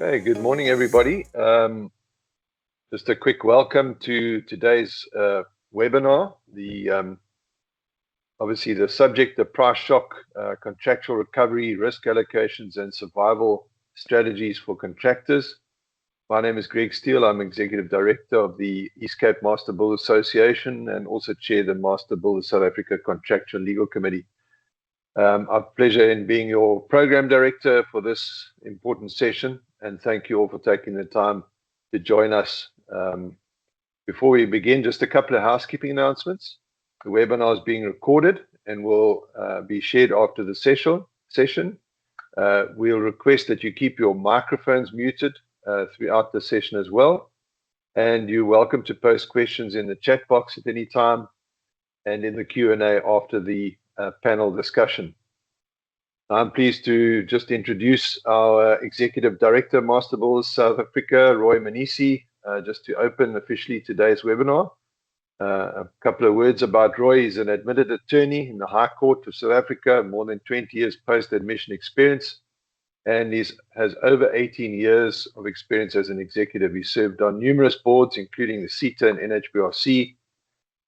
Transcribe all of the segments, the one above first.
Okay, good morning, everybody. Just a quick welcome to today's webinar. Obviously the subject, the price shock, contractual recovery, risk allocations, and survival strategies for contractors. My name is Greg Steele. I'm Executive Director of the East Cape Master Builder Association and also chair the Master Builder South Africa Contractual Legal Committee. I have pleasure in being your program director for this important session, and thank you all for taking the time to join us. Before we begin, just a couple of housekeeping announcements. The webinar is being recorded and will be shared after the session. We'll request that you keep your microphones muted throughout the session as well, and you're welcome to post questions in the chat box at any time and in the Q&A after the panel discussion. I'm pleased to just introduce our Executive Director, Master Builders South Africa, Roy Manisi, just to open officially today's webinar. A couple of words about Roy. He's an admitted attorney in the High Court of South Africa, more than 20 years post-admission experience, and has over 18 years of experience as an executive. He served on numerous boards, including the CETA and NHBRC,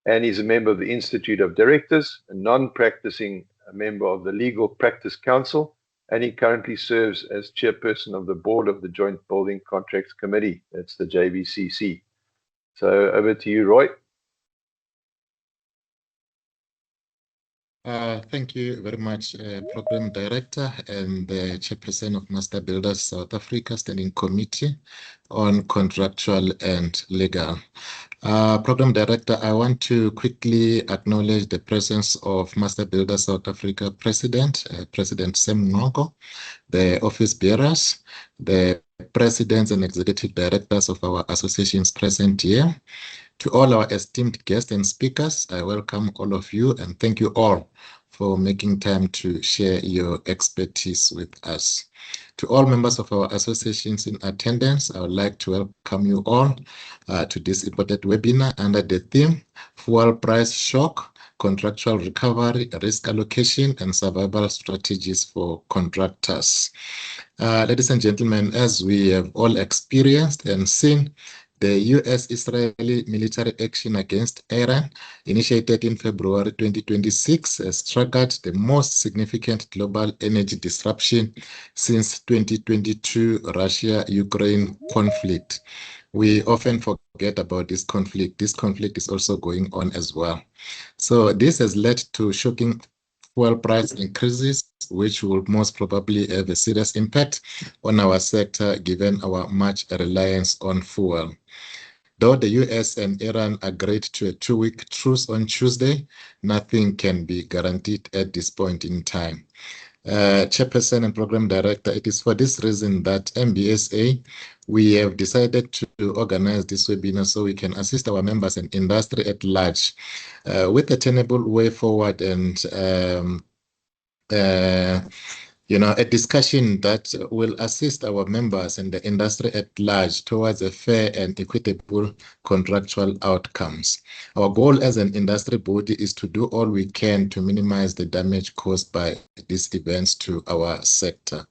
and he's a member of the Institute of Directors, a non-practicing member of the Legal Practice Council, and he currently serves as chairperson of the board of the Joint Building Contracts Committee. That's the JBCC. So over to you, Roy. Thank you very much, Program Director and the Chairperson of Master Builders South Africa Standing Committee on Contractual and Legal. Program Director, I want to quickly acknowledge the presence of Master Builders South Africa President, President Sam Ngongo, the office bearers, the presidents and executive directors of our associations present here. To all our esteemed guests and speakers, I welcome all of you and thank you all for making time to share your expertise with us. To all members of our associations in attendance, I would like to welcome you all to this important webinar under the theme, Fuel Price Shock, Contractual Recovery, Risk Allocation, and Survival Strategies for Contractors. Ladies and gentlemen, as we have all experienced and seen, the US-Israeli military action against Iran, initiated in February 2026, has triggered the most significant global energy disruption since 2022 Russia-Ukraine conflict. We often forget about this conflict. This conflict is also going on as well. So this has led to shocking fuel price increases, which will most probably have a serious impact on our sector given our much reliance on fuel. Though the US and Iran agreed to a 2-week truce on Tuesday, nothing can be guaranteed at this point in time. Chairperson and Program Director, it is for this reason that MBSA, we have decided to organize this webinar so we can assist our members and industry at large with a tenable way forward and a discussion that will assist our members and the industry at large towards a fair and equitable contractual outcomes. Our goal as an industry body is to do all we can to minimize the damage caused by these events to our sector.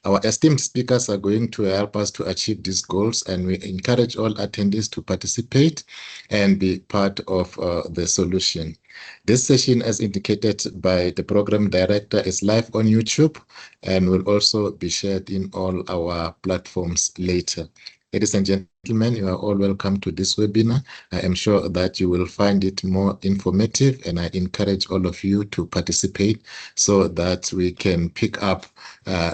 Our esteemed speakers are going to help us to achieve these goals, and we encourage all attendees to participate and be part of the solution. This session, as indicated by the Program Director, is live on YouTube and will also be shared in all our platforms later. Ladies and gentlemen, you are all welcome to this webinar. I am sure that you will find it more informative, and I encourage all of you to participate so that we can pick up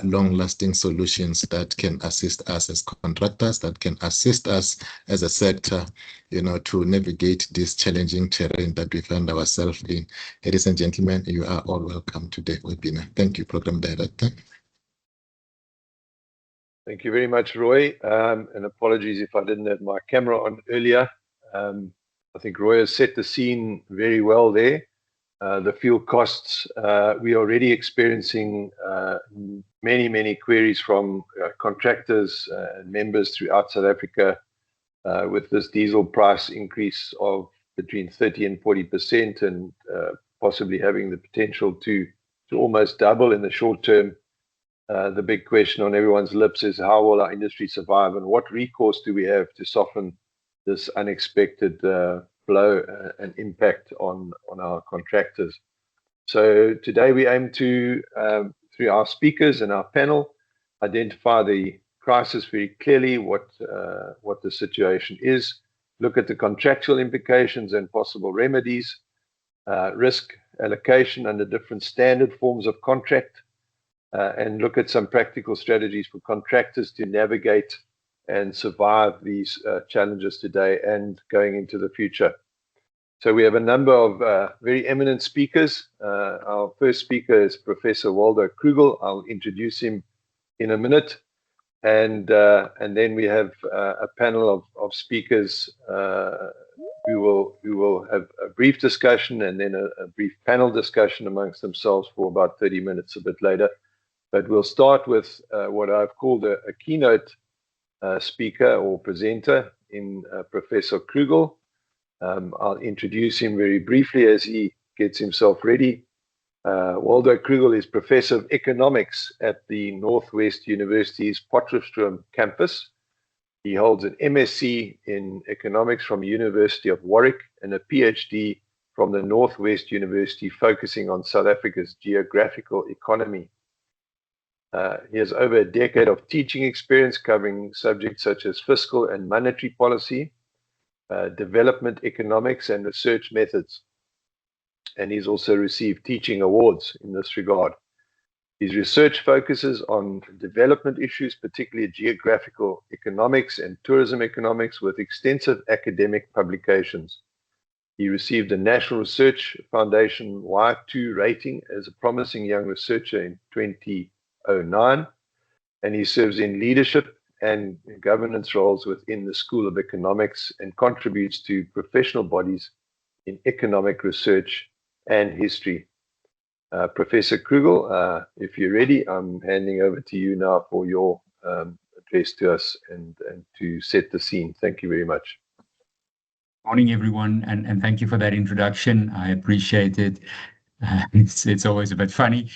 long-lasting solutions that can assist us as contractors, that can assist us as a sector, to navigate this challenging terrain that we find ourselves in. Ladies and gentlemen, you are all welcome to the webinar. Thank you, Program Director. Thank you very much, Roy. And apologies if I didn't have my camera on earlier. I think Roy has set the scene very well there. The fuel costs, we are already experiencing many queries from contractors and members throughout South Africa with this diesel price increase of between 30 and 40% and possibly having the potential to almost double in the short term. the big question on everyone's lips is how will our industry survive, and what recourse do we have to soften this unexpected blow and impact on our contractors. So today we aim to, through our speakers and our panel, identify the crisis very clearly, what the situation is, look at the contractual implications and possible remedies, risk allocation under different standard forms of contract, and look at some practical strategies for contractors to navigate and survive these challenges today and going into the future. So we have a number of very eminent speakers. Our first speaker is Professor Waldo Krugel. I'll introduce him in a minute. And then we have a panel of speakers who will have a brief discussion and then a brief panel discussion amongst themselves for about 30 minutes a bit later. But we'll start with what I've called a keynote speaker or presenter in Professor Krugel. I'll introduce him very briefly as he gets himself ready. Waldo Krugel is Professor of Economics at the Northwest University's Potchefstroom campus. He holds an MSc in Economics from University of Warwick and a PhD from the Northwest University focusing on South Africa's geographical economy. He has over a decade of teaching experience covering subjects such as fiscal and monetary policy, development economics, and research methods. And he's also received teaching awards in this regard. His research focuses on development issues, particularly geographical economics and tourism economics, with extensive academic publications. He received a National Research Foundation Y2 rating as a promising young researcher in 2009, and he serves in leadership and governance roles within the School of Economics and contributes to professional bodies in economic research and history. Professor Krugel, if you're ready, I'm handing over to you now for your address to us and to set the scene. Thank you very much. Morning, everyone, and thank you for that introduction. I appreciate it. It's always a bit funny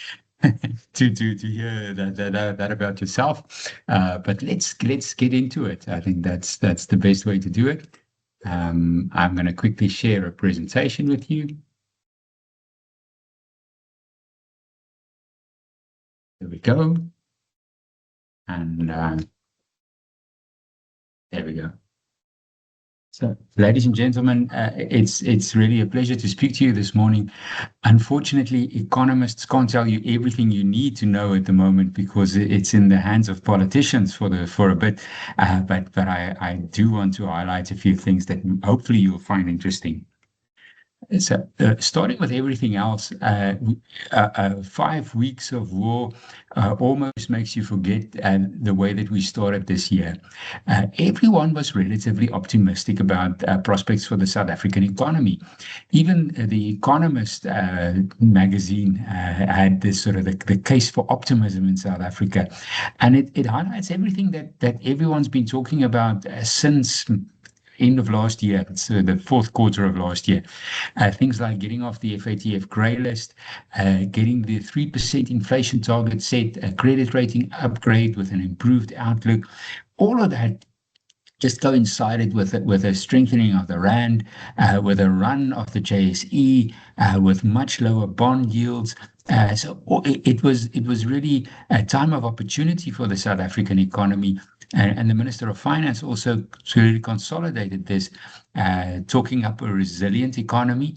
to hear that about yourself, but let's get into it. I think that's the best way to do it. I'm going to quickly share a presentation with you. There we go, and there we go. So, ladies and gentlemen, it's really a pleasure to speak to you this morning. Unfortunately, economists can't tell you everything you need to know at the moment because it's in the hands of politicians for a bit. But I do want to highlight a few things that hopefully you'll find interesting. So, starting with everything else, 5 weeks of war almost makes you forget the way that we started this year. Everyone was relatively optimistic about prospects for the South African economy. Even the Economist magazine had this sort of the case for optimism in South Africa, and it highlights everything that everyone's been talking about since end of last year, so the fourth quarter of last year. Things like getting off the FATF grey list, getting the 3% inflation target set, a credit rating upgrade with an improved outlook. All of that just coincided with a strengthening of the rand, with a run of the JSE, with much lower bond yields. So it was really a time of opportunity for the South African economy. And the Minister of Finance also really consolidated this, talking up a resilient economy.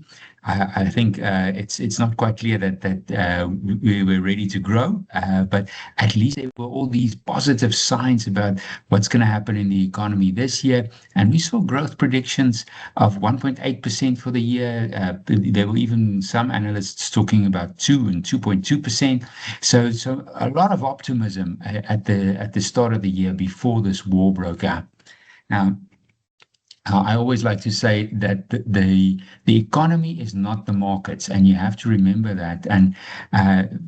I think it's not quite clear that we were ready to grow, but at least there were all these positive signs about what's going to happen in the economy this year. And we saw growth predictions of 1.8% for the year. There were even some analysts talking about 2 and 2.2%. So a lot of optimism at the start of the year before this war broke out. Now, I always like to say that the economy is not the markets, and you have to remember that. And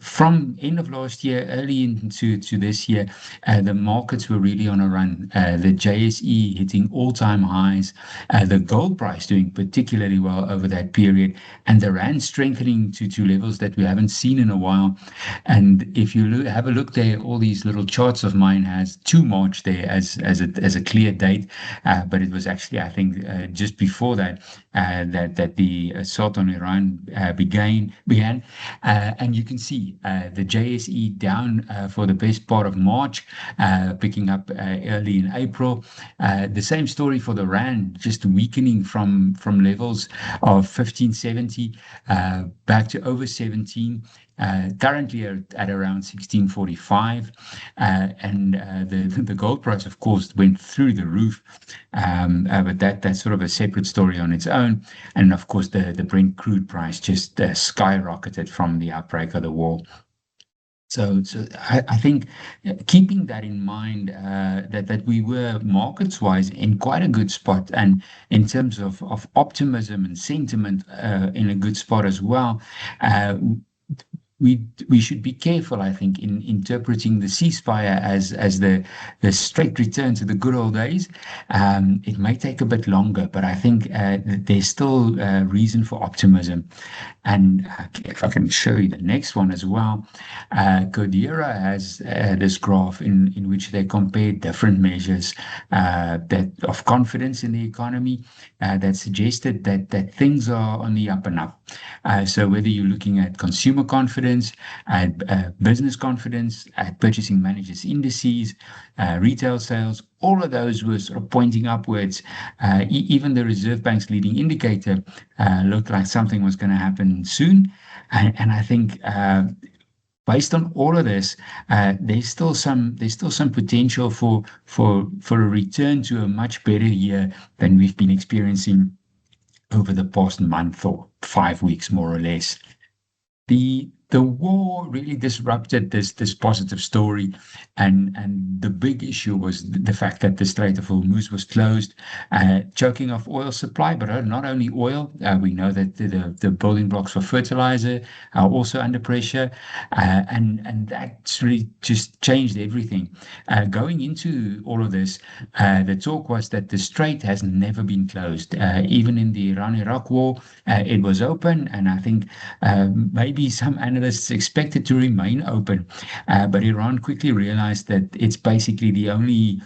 from end of last year, early into this year, the markets were really on a run. The JSE hitting all-time highs, the gold price doing particularly well over that period, and the rand strengthening to levels that we haven't seen in a while. And if you have a look there, all these little charts of mine has 2 March there as a clear date, but it was actually, I think, just before that that the assault on Iran began, and you can see the JSE down for the best part of March, picking up early in April. The same story for the rand, just weakening from levels of 1570 back to over 17. Currently at around 1645, and the gold price, of course, went through the roof, but that's sort of a separate story on its own. And of course, the Brent crude price just skyrocketed from the outbreak of the war. So I think keeping that in mind, that we were markets-wise in quite a good spot, and in terms of optimism and sentiment in a good spot as well. We should be careful, I think, in interpreting the ceasefire as the straight return to the good old days. It may take a bit longer, but I think there's still reason for optimism. And if I can show you the next one as well, Codera has this graph in which they compare different measures that of confidence in the economy that suggested that things are on the up and up. So whether you're looking at consumer confidence, at business confidence, at purchasing managers indices, retail sales, all of those were sort of pointing upwards. Even the Reserve Bank's leading indicator looked like something was going to happen soon. And I think based on all of this, there's still some potential for a return to a much better year than we've been experiencing over the past month or 5 weeks, more or less. The war really disrupted this positive story, and the big issue was the fact that the Strait of Hormuz was closed, choking off oil supply, but not only oil. We know that the building blocks for fertilizer are also under pressure, and that's really just changed everything. Going into all of this, the talk was that the strait has never been closed. Even in the Iran-Iraq war, it was open, and I think maybe some analysts expect it to remain open, but Iran quickly realized that it's basically the only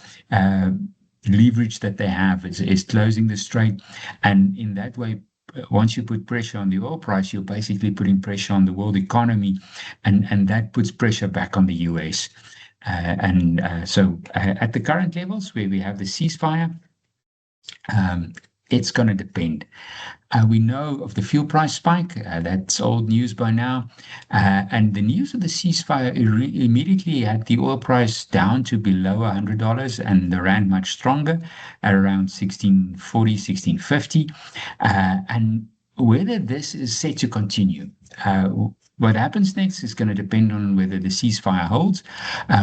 leverage that they have is closing the strait, and in that way, once you put pressure on the oil price, you're basically putting pressure on the world economy, and that puts pressure back on the US. So at the current levels where we have the ceasefire, it's going to depend. We know of the fuel price spike. That's old news by now. And the news of the ceasefire immediately had the oil price down to below $100 and the rand much stronger at around 1640, 1650. And whether this is set to continue, what happens next is going to depend on whether the ceasefire holds.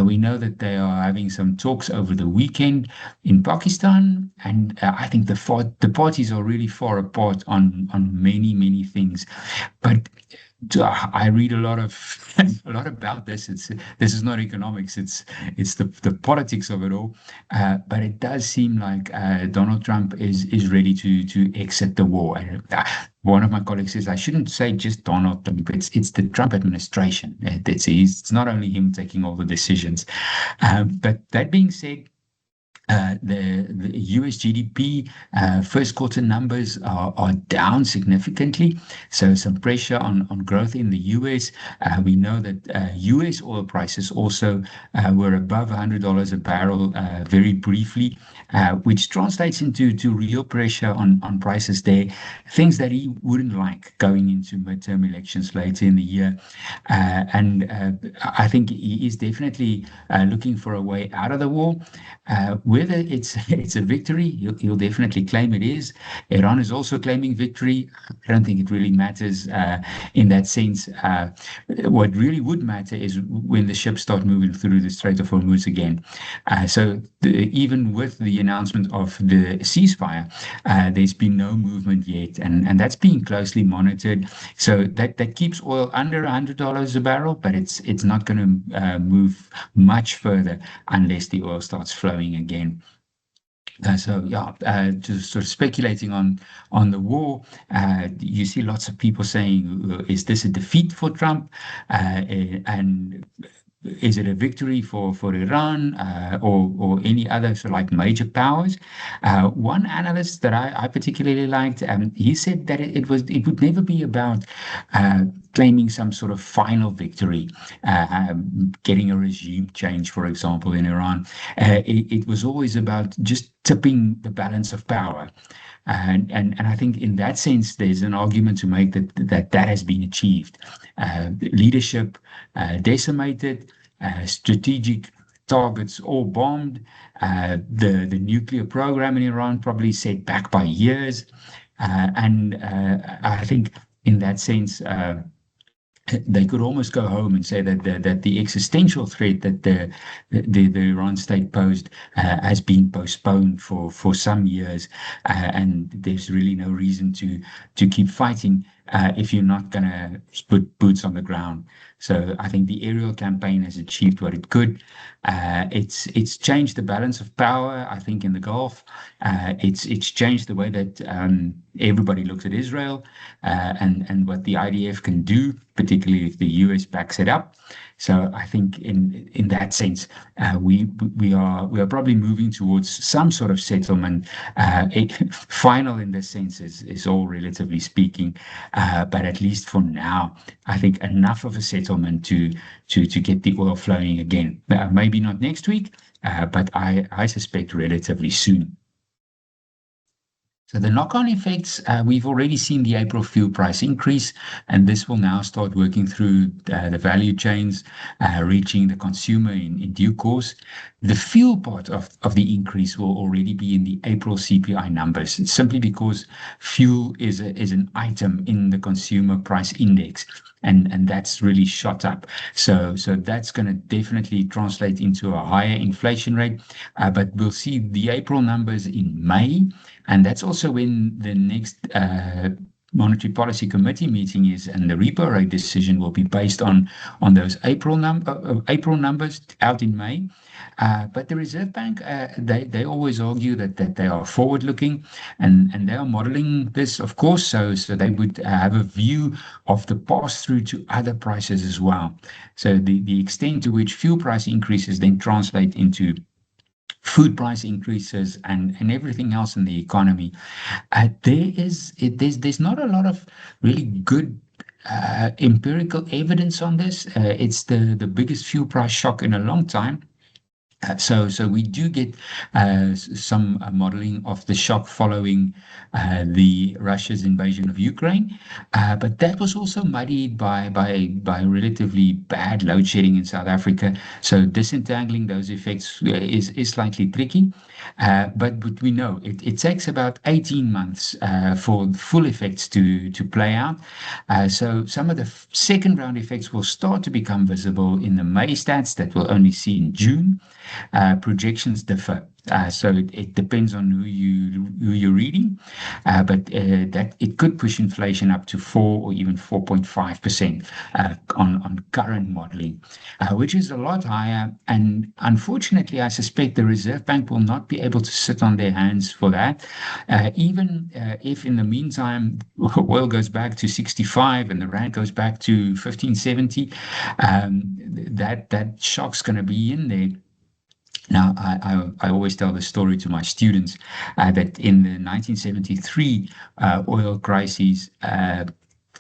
We know that they are having some talks over the weekend in Pakistan, and I think the parties are really far apart on many, many things. But I read a lot about this. This is not economics. It's the politics of it all. But it does seem like Donald Trump is ready to exit the war. One of my colleagues says I shouldn't say just Donald Trump. It's the Trump administration. It's not only him taking all the decisions. But that being said, the US GDP first quarter numbers are down significantly, so some pressure on growth in the US. We know that US oil prices also were above $100 a barrel very briefly, which translates into real pressure on prices there, things that he wouldn't like going into midterm elections later in the year. And I think he is definitely looking for a way out of the war. whether it's a victory, he'll definitely claim it is. Iran is also claiming victory. I don't think it really matters in that sense. What really would matter is when the ships start moving through the Strait of Hormuz again. Even with the announcement of the ceasefire, there's been no movement yet, and that's being closely monitored. So that keeps oil under $100 a barrel, but it's not going to move much further unless the oil starts flowing again. Just sort of speculating on the war, you see lots of people saying, is this a defeat for Trump? And is it a victory for Iran or any other sort of like major powers? One analyst that I particularly liked, he said that it would never be about claiming some sort of final victory, getting a regime change, for example, in Iran. It was always about just tipping the balance of power. And I think in that sense, there's an argument to make that has been achieved. Leadership decimated, strategic targets all bombed, the nuclear program in Iran probably set back by years. I think in that sense, they could almost go home and say that the existential threat that the Iran state posed has been postponed for some years, and there's really no reason to keep fighting if you're not going to put boots on the ground. So I think the aerial campaign has achieved what it could. It's changed the balance of power, I think, in the Gulf. It's changed the way that everybody looks at Israel and what the IDF can do, particularly if the US backs it up. So I think in that sense, we are probably moving towards some sort of settlement. Final in this sense is all relatively speaking, but at least for now, I think enough of a settlement to get the oil flowing again. Maybe not next week, but I suspect relatively soon. So the knock-on effects, we've already seen the April fuel price increase, and this will now start working through the value chains, reaching the consumer in due course. The fuel part of the increase will already be in the April CPI numbers. It's simply because fuel is an item in the consumer price index, and that's really shot up. So that's going to definitely translate into a higher inflation rate, but we'll see the April numbers in May. And that's also when the next Monetary Policy Committee meeting is, and the repo rate decision will be based on those April numbers out in May. But the Reserve Bank, they always argue that they are forward-looking, and they are modeling this, of course, so they would have a view of the pass-through to other prices as well. So the extent to which fuel price increases then translate into food price increases and everything else in the economy. There's not a lot of really good empirical evidence on this. It's the biggest fuel price shock in a long time. So we do get some modeling of the shock following the Russia's invasion of Ukraine, but that was also muddied by relatively bad load shedding in South Africa. So disentangling those effects is slightly tricky, but we know it takes about 18 months for full effects to play out. So some of the second round effects will start to become visible in the May stats that we'll only see in June. Projections differ, so it depends on who you're reading, but that it could push inflation up to 4 or even 4.5% on current modeling, which is a lot higher. And unfortunately, I suspect the Reserve Bank will not be able to sit on their hands for that, even if in the meantime oil goes back to 65 and the rand goes back to 1570. That shock's going to be in there. Now, I always tell the story to my students that in the 1973 oil crisis,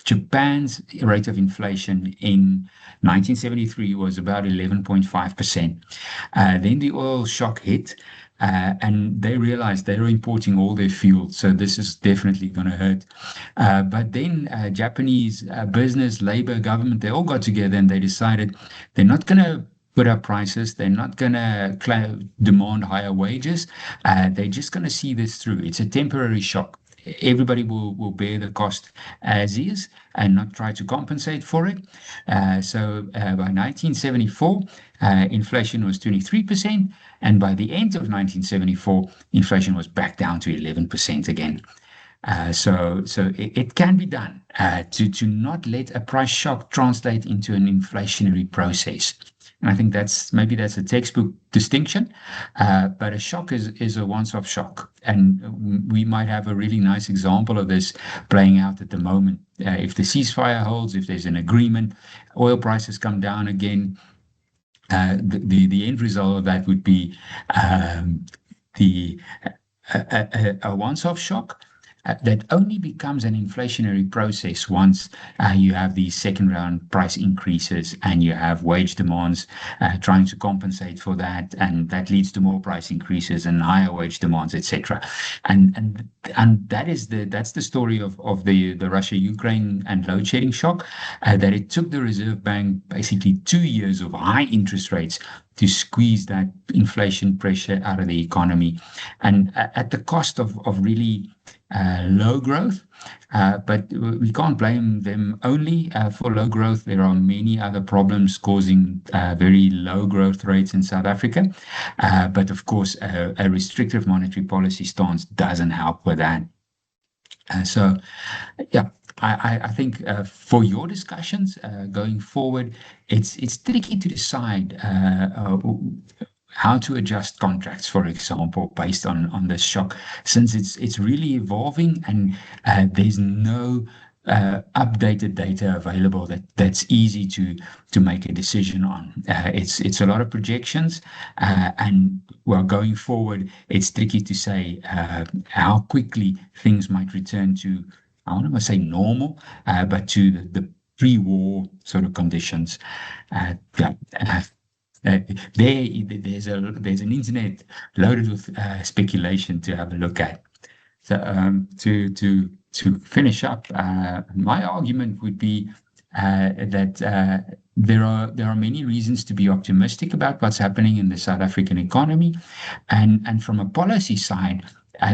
Japan's rate of inflation in 1973 was about 11.5%. Then the oil shock hit, and they realized they were importing all their fuel, so this is definitely going to hurt. But then Japanese business, labor, government, they all got together and they decided they're not going to put up prices. They're not going to demand higher wages. They're just going to see this through. It's a temporary shock. Everybody will bear the cost as is and not try to compensate for it. So by 1974, inflation was 23%, and by the end of 1974, inflation was back down to 11% again. So it can be done to not let a price shock translate into an inflationary process. And I think that's a textbook distinction, but a shock is a once-off shock. And we might have a really nice example of this playing out at the moment. If the ceasefire holds, if there's an agreement, oil prices come down again, the end result of that would be a once-off shock. That only becomes an inflationary process once you have these second round price increases and you have wage demands trying to compensate for that, and that leads to more price increases and higher wage demands, etc. And that's the story of the Russia-Ukraine and load shedding shock, that it took the Reserve Bank basically 2 years of high interest rates to squeeze that inflation pressure out of the economy, and at the cost of really low growth. But we can't blame them only for low growth. There are many other problems causing very low growth rates in South Africa. But of course, a restrictive monetary policy stance doesn't help with that. So, yeah. I think for your discussions going forward, it's tricky to decide how to adjust contracts, for example, based on this shock, since it's really evolving and there's no updated data available that's easy to make a decision on. It's a lot of projections, and well, going forward, it's tricky to say how quickly things might return to, I don't want to say normal, but to the pre-war sort of conditions. There's an internet loaded with speculation to have a look at. So to finish up, my argument would be that there are many reasons to be optimistic about what's happening in the South African economy, and from a policy side,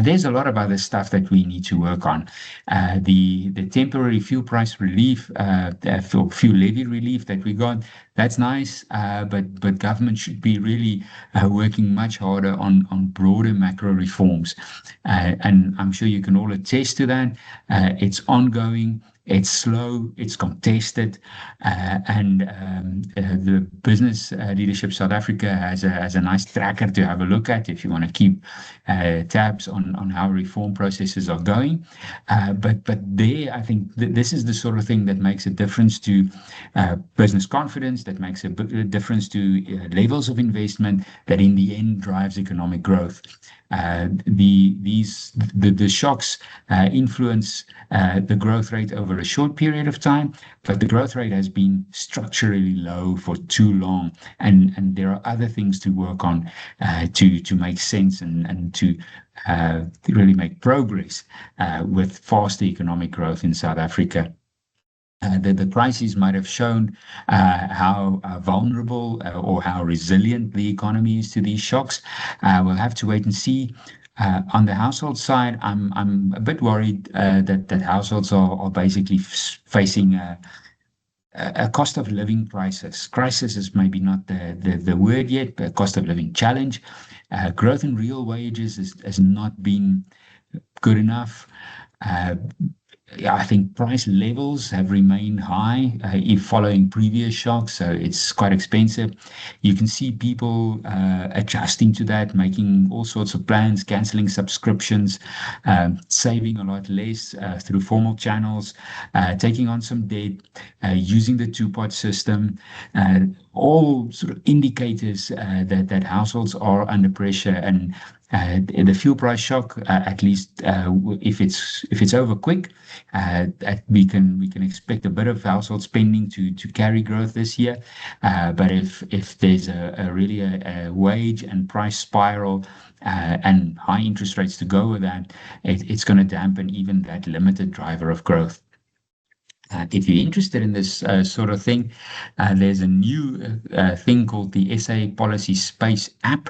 there's a lot of other stuff that we need to work on. The temporary fuel price relief, fuel levy relief that we got, that's nice, but government should be really working much harder on broader macro reforms. And I'm sure you can all attest to that. It's ongoing. It's slow, it's contested, and the Business Leadership South Africa has a nice tracker to have a look at if you want to keep tabs on how reform processes are going. But there, I think this is the sort of thing that makes a difference to business confidence, that makes a difference to levels of investment, that in the end drives economic growth. The shocks influence the growth rate over a short period of time, but the growth rate has been structurally low for too long, and there are other things to work on to make sense and to really make progress with faster economic growth in South Africa. The crises might have shown how vulnerable or how resilient the economy is to these shocks. We'll have to wait and see. On the household side, I'm a bit worried that households are basically facing a cost of living crisis. Crisis is maybe not the word yet, but a cost of living challenge. Growth in real wages has not been good enough. I think price levels have remained high if following previous shocks, so it's quite expensive. You can see people adjusting to that, making all sorts of plans, cancelling subscriptions, saving a lot less through formal channels, taking on some debt, using the two-pot system, all sort of indicators that households are under pressure. And the fuel price shock, at least if it's over quick, we can expect a bit of household spending to carry growth this year. But if there's really a wage and price spiral and high interest rates to go with that, it's going to dampen even that limited driver of growth. If you're interested in this sort of thing, there's a new thing called the SA Policy Space app.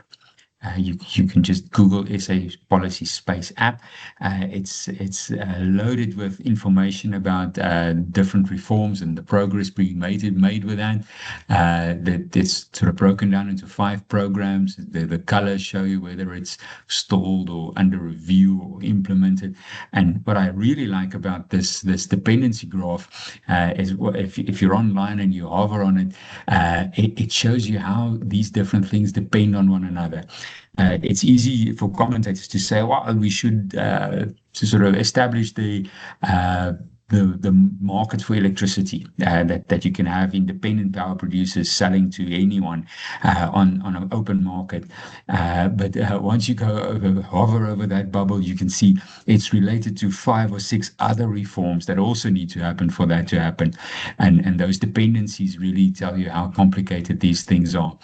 You can just Google SA Policy Space app. It's loaded with information about different reforms and the progress being made with that. It's sort of broken down into 5 programs. The colors show you whether it's stalled or under review or implemented. And what I really like about this dependency graph is if you're online and you hover on it, it shows you how these different things depend on one another. It's easy for commentators to say, well, we should to sort of establish the market for electricity, that you can have independent power producers selling to anyone on an open market. But once you hover over that bubble, you can see it's related to 5 or 6 other reforms that also need to happen for that to happen. And those dependencies really tell you how complicated these things are.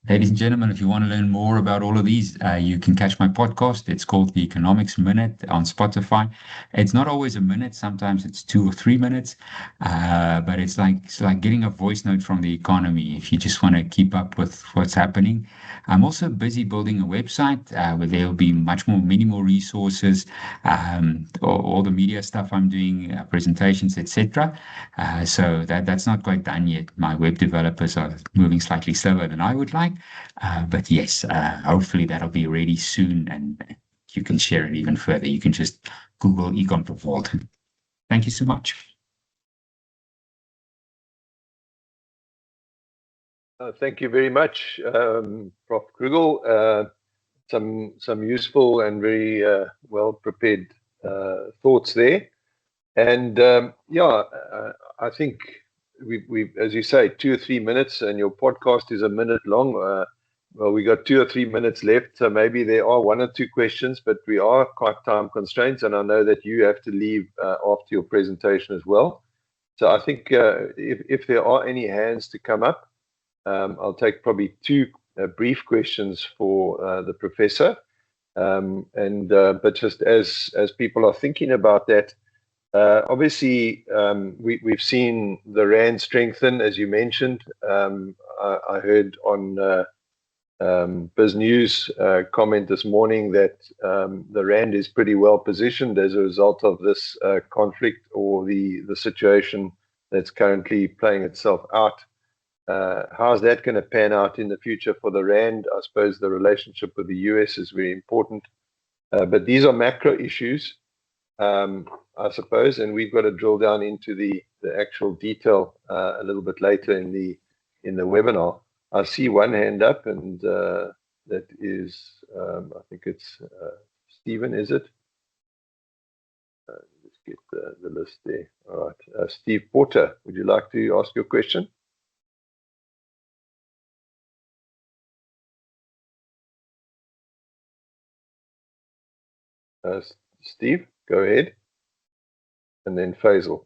Ladies and gentlemen, if you want to learn more about all of these, you can catch my podcast. It's called The Economics Minute on Spotify. It's not always a minute. Sometimes it's 2 or 3 minutes. But it's like getting a voice note from the economy if you just want to keep up with what's happening. I'm also busy building a website where there'll be many more resources, all the media stuff I'm doing, presentations, etc. So that's not quite done yet. My web developers are moving slightly slower than I would like. But yes, hopefully that'll be ready soon and you can share it even further. You can just Google Econ for Vault. Thank you so much. Thank you very much, Prof. Krugel. Some useful and very well prepared thoughts there. And I think we as you say, 2 or 3 minutes, and your podcast is a minute long. Well, we got 2 or 3 minutes left, so maybe there are 1 or 2 questions, but we are quite time constraints, and I know that you have to leave after your presentation as well. So I think if there are any hands to come up, I'll take probably 2 brief questions for the professor. But just as people are thinking about that, obviously we've seen the rand strengthen, as you mentioned. I heard on Biz News comment this morning that the rand is pretty well positioned as a result of this conflict or the situation that's currently playing itself out. How's that going to pan out in the future for the rand? I suppose the relationship with the US is very important, but these are macro issues, I suppose, and we've got to drill down into the actual detail a little bit later in the webinar. I see 1 hand up, and that is, I think it's Stephen, is it? Let's get the list there. All right, Steve Porter, would you like to ask your question? Steve, go ahead. And then Faisal.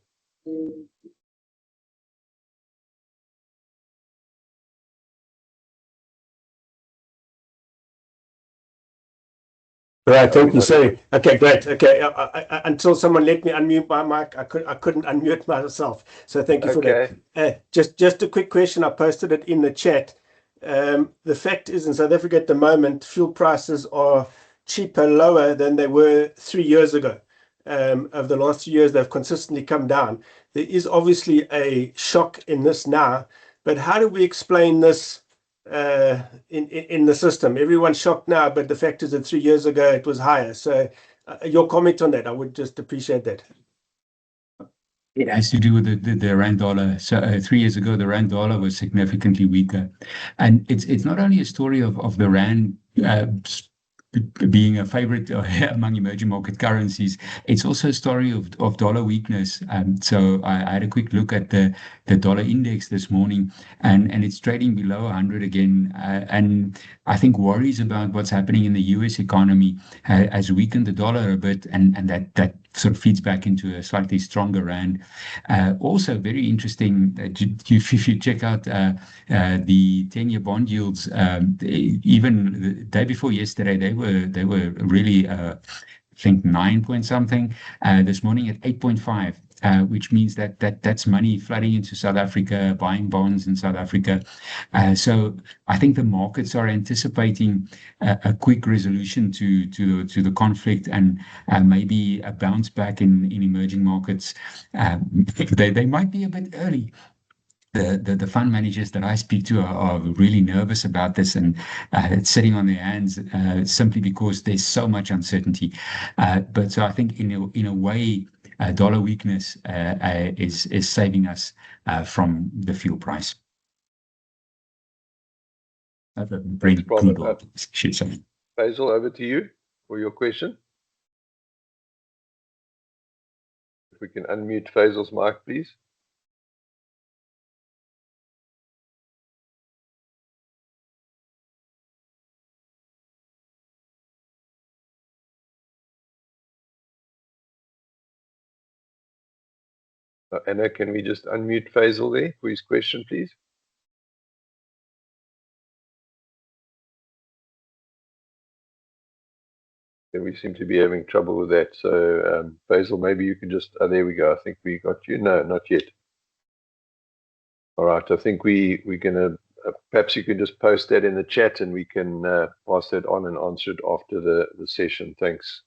Right, thank you. Sorry. Okay, great. Okay, until someone let me unmute my mic, I couldn't unmute myself. So thank you for that. Just a quick question. I posted it in the chat. The fact is, in South Africa at the moment, fuel prices are cheaper, lower than they were 3 years ago. Over the last 2 years, they've consistently come down. There is obviously a shock in this now, but how do we explain this in the system? Everyone's shocked now, but the fact is that 3 years ago it was higher. So your comment on that, I would just appreciate that. It has to do with the rand dollar. So 3 years ago, the rand dollar was significantly weaker, and it's not only a story of the rand being a favorite among emerging market currencies. It's also a story of dollar weakness. So I had a quick look at the dollar index this morning, and it's trading below 100 again. And I think worries about what's happening in the US economy has weakened the dollar a bit, and that sort of feeds back into a slightly stronger rand. Also very interesting, if you check out the 10-year bond yields, even the day before yesterday, they were really think 9 point something. This morning at 8.5. Which means that's money flooding into South Africa, buying bonds in South Africa. So I think the markets are anticipating a quick resolution to the conflict, and maybe a bounce back in emerging markets. They might be a bit early. The fund managers that I speak to are really nervous about this, and it's sitting on their hands simply because there's so much uncertainty. But so I think in a way, dollar weakness is saving us from the fuel price. Thanks, Robert. Faisal, over to you for your question. If we can unmute Faisal's mic, please. Anna, can we just unmute Faisal there for his question, please? Yeah, we seem to be having trouble with that. So, Faisal, maybe you can just... Oh, there we go. I think we got you. No, not yet. All right. I think we're going to... perhaps you can just post that in the chat, and we can pass that on and answer it after the session. Thanks.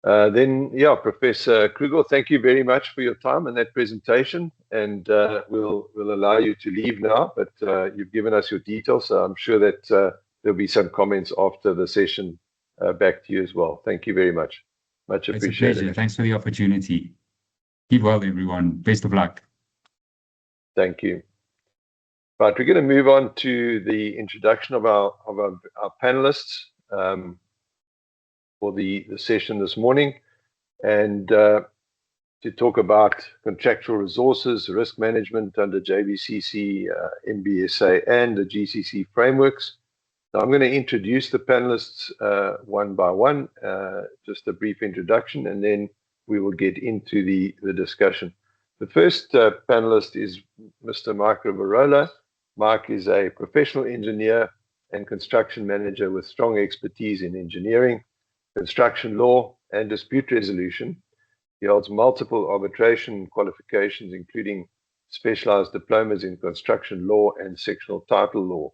Then, yeah, Professor Krugel, thank you very much for your time and that presentation. And we'll allow you to leave now, but you've given us your details, so I'm sure that there'll be some comments after the session back to you as well. Thank you very much. Much appreciated. It's a pleasure. Thanks for the opportunity. Keep well, everyone. Best of luck. Thank you. Right, we're going to move on to the introduction of our panelists. For the session this morning, and to talk about contractual resources, risk management under JBCC, MBSA, and the GCC frameworks. So I'm going to introduce the panelists one by one, just a brief introduction, and then we will get into the discussion. The first panelist is Mr. Mark Rivarola. Mark is a professional engineer and construction manager with strong expertise in engineering, construction law, and dispute resolution. He holds multiple arbitration qualifications, including specialized diplomas in construction law and sectional title law.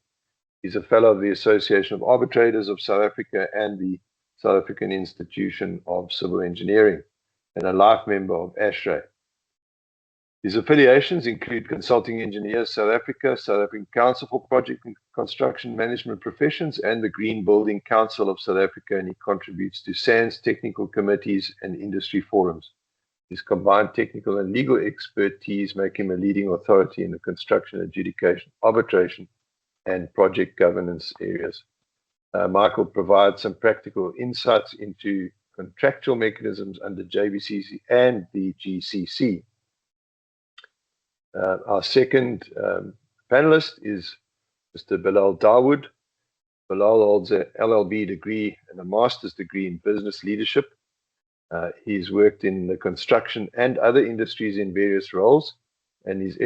He's a fellow of the Association of Arbitrators of South Africa and the South African Institution of Civil Engineering, and a life member of ASHRAE. His affiliations include Consulting Engineers South Africa, South African Council for Project and Construction Management Professions, and the Green Building Council of South Africa, and he contributes to SANS technical committees and industry forums. His combined technical and legal expertise make him a leading authority in the construction adjudication, arbitration, and project governance areas. Mark will provide some practical insights into contractual mechanisms under JBCC and the GCC. Our second panelist is Mr. Bilal Dawood. Bilal holds an LLB degree and a master's degree in business leadership. He's worked in the construction and other industries in various roles, and his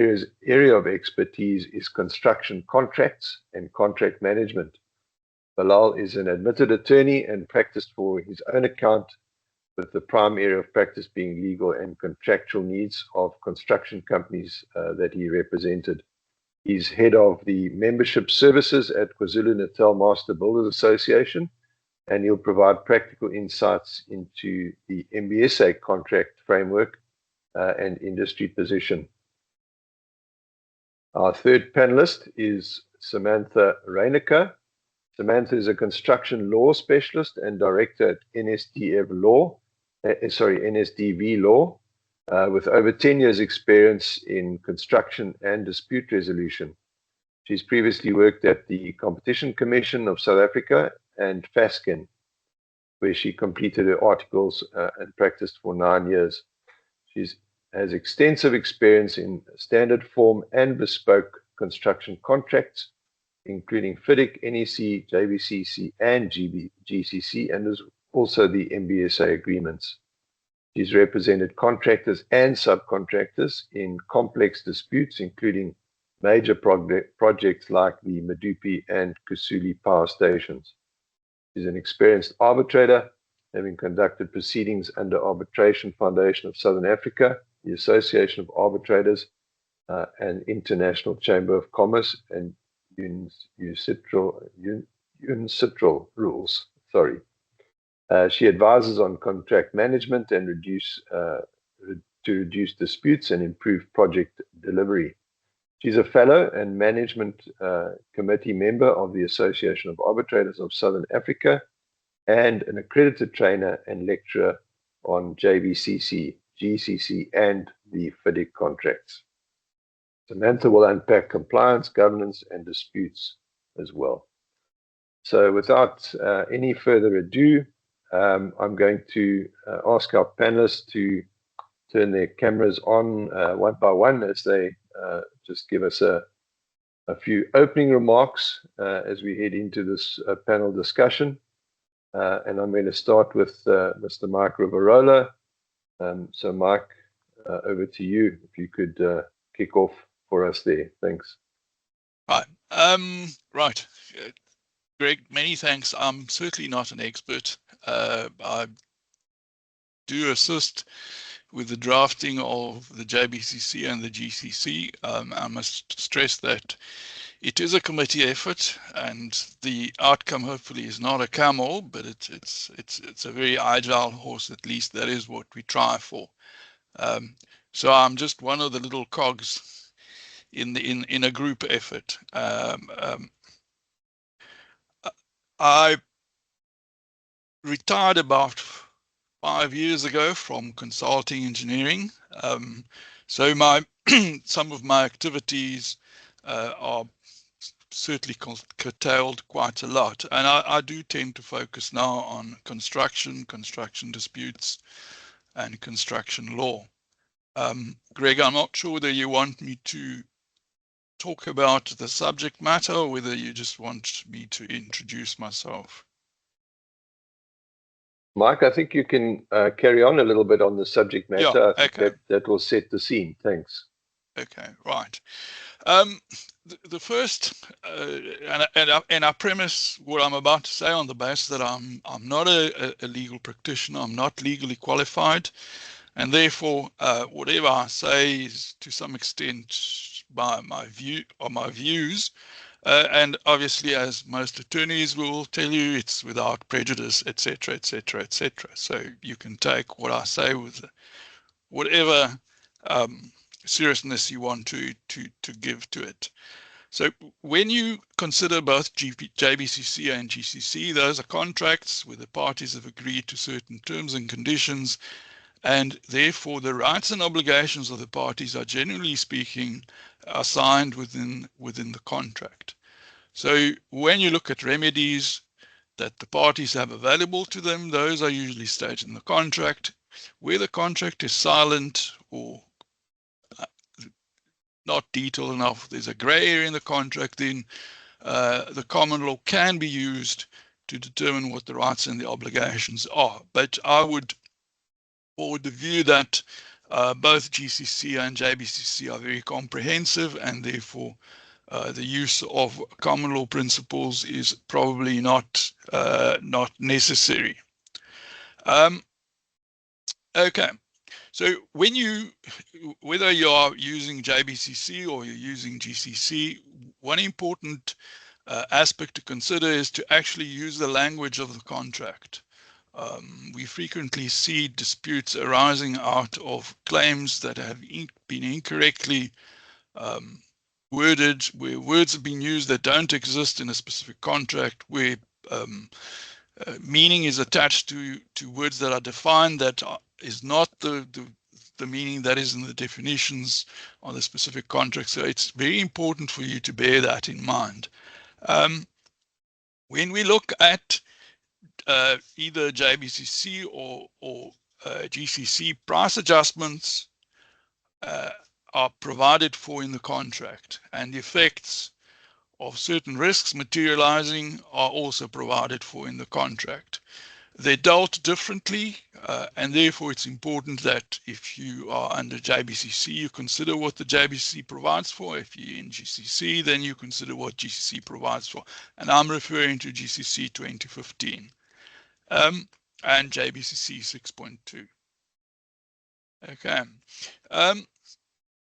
area of expertise is construction contracts and contract management. Bilal is an admitted attorney and practiced for his own account, with the prime area of practice being legal and contractual needs of construction companies that he represented. He's head of the membership services at KwaZulu-Natal Master Builders Association, and he'll provide practical insights into the MBSA contract framework and industry position. Our third panelist is Samantha Reinicker. Samantha is a construction law specialist and director at NSDV Law, with over 10 years experience in construction and dispute resolution. She's previously worked at the Competition Commission of South Africa and FASCN, where she completed her articles and practiced for 9 years. She has extensive experience in standard form and bespoke construction contracts, including FIDIC, NEC, JBCC, and GCC, and also the MBSA agreements. She's represented contractors and subcontractors in complex disputes, including major projects like the Medupi and Kusuli power stations. She's an experienced arbitrator having conducted proceedings under Arbitration Foundation of Southern Africa, the Association of Arbitrators, and International Chamber of Commerce, and UNCITRAL rules. Sorry. She advises on contract management and to reduce disputes and improve project delivery. She's a fellow and management committee member of the Association of Arbitrators of Southern Africa and an accredited trainer and lecturer on JBCC, GCC, and the FIDIC contracts. Samantha will unpack compliance, governance, and disputes as well. So without any further ado, I'm going to ask our panelists to turn their cameras on one by one as they just give us a few opening remarks as we head into this panel discussion. And I'm going to start with Mr. Mike Rivarola. So Mike, over to you, if you could kick off for us there. Thanks. Right. Right. Greg, many thanks. I'm certainly not an expert. I do assist with the drafting of the JBCC and the GCC. I must stress that it is a committee effort, and the outcome hopefully is not a camel, but it's a very agile horse. At least that is what we try for. So I'm just one of the little cogs in a group effort. I retired about 5 years ago from consulting engineering. So some of my activities are certainly curtailed quite a lot. And I do tend to focus now on construction disputes, and construction law. Greg, I'm not sure whether you want me to talk about the subject matter or whether you just want me to introduce myself. Mike, I think you can carry on a little bit on the subject matter. Yeah, I think okay. that will set the scene. Thanks. Okay, right. The first, and I premise what I'm about to say on the basis that I'm not a legal practitioner. I'm not legally qualified, and therefore whatever I say is to some extent my view or my views. And obviously, as most attorneys will tell you, it's without prejudice, etc., etc., etc. So you can take what I say with whatever seriousness you want to give to it. So when you consider both JBCC and GCC, those are contracts where the parties have agreed to certain terms and conditions, and therefore the rights and obligations of the parties are, generally speaking, assigned within the contract. So when you look at remedies that the parties have available to them, those are usually stated in the contract. Where the contract is silent or not detailed enough, there's a gray area in the contract, then the common law can be used to determine what the rights and the obligations are. But I would forward the view that both GCC and JBCC are very comprehensive, and therefore the use of common law principles is probably not necessary. Okay. So whether you are using JBCC or you're using GCC, one important aspect to consider is to actually use the language of the contract. We frequently see disputes arising out of claims that have been incorrectly worded, where words have been used that don't exist in a specific contract, where meaning is attached to words that are defined that is not the meaning that is in the definitions on the specific contract. So it's very important for you to bear that in mind. When we look at either JBCC or GCC, price adjustments are provided for in the contract, and the effects of certain risks materializing are also provided for in the contract. They're dealt differently, and therefore it's important that if you are under JBCC, you consider what the JBCC provides for. If you're in GCC, then you consider what GCC provides for. And I'm referring to GCC 2015. and JBCC 6.2. Okay.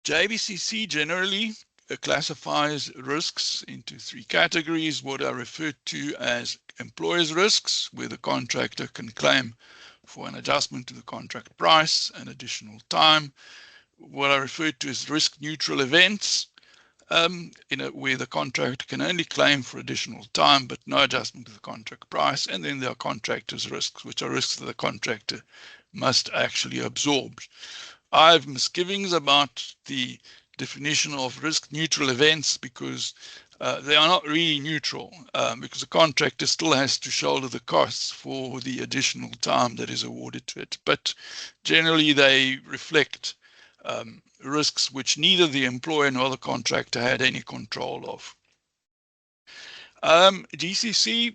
JBCC generally classifies risks into 3 categories, what are referred to as employer's risks, where the contractor can claim for an adjustment to the contract price and additional time. What are referred to as risk neutral events, where the contractor can only claim for additional time but no adjustment to the contract price. And then there are contractor's risks, which are risks that the contractor must actually absorb. I have misgivings about the definition of risk neutral events because they are not really neutral, because the contractor still has to shoulder the costs for the additional time that is awarded to it. But generally they reflect risks which neither the employer nor the contractor had any control of. GCC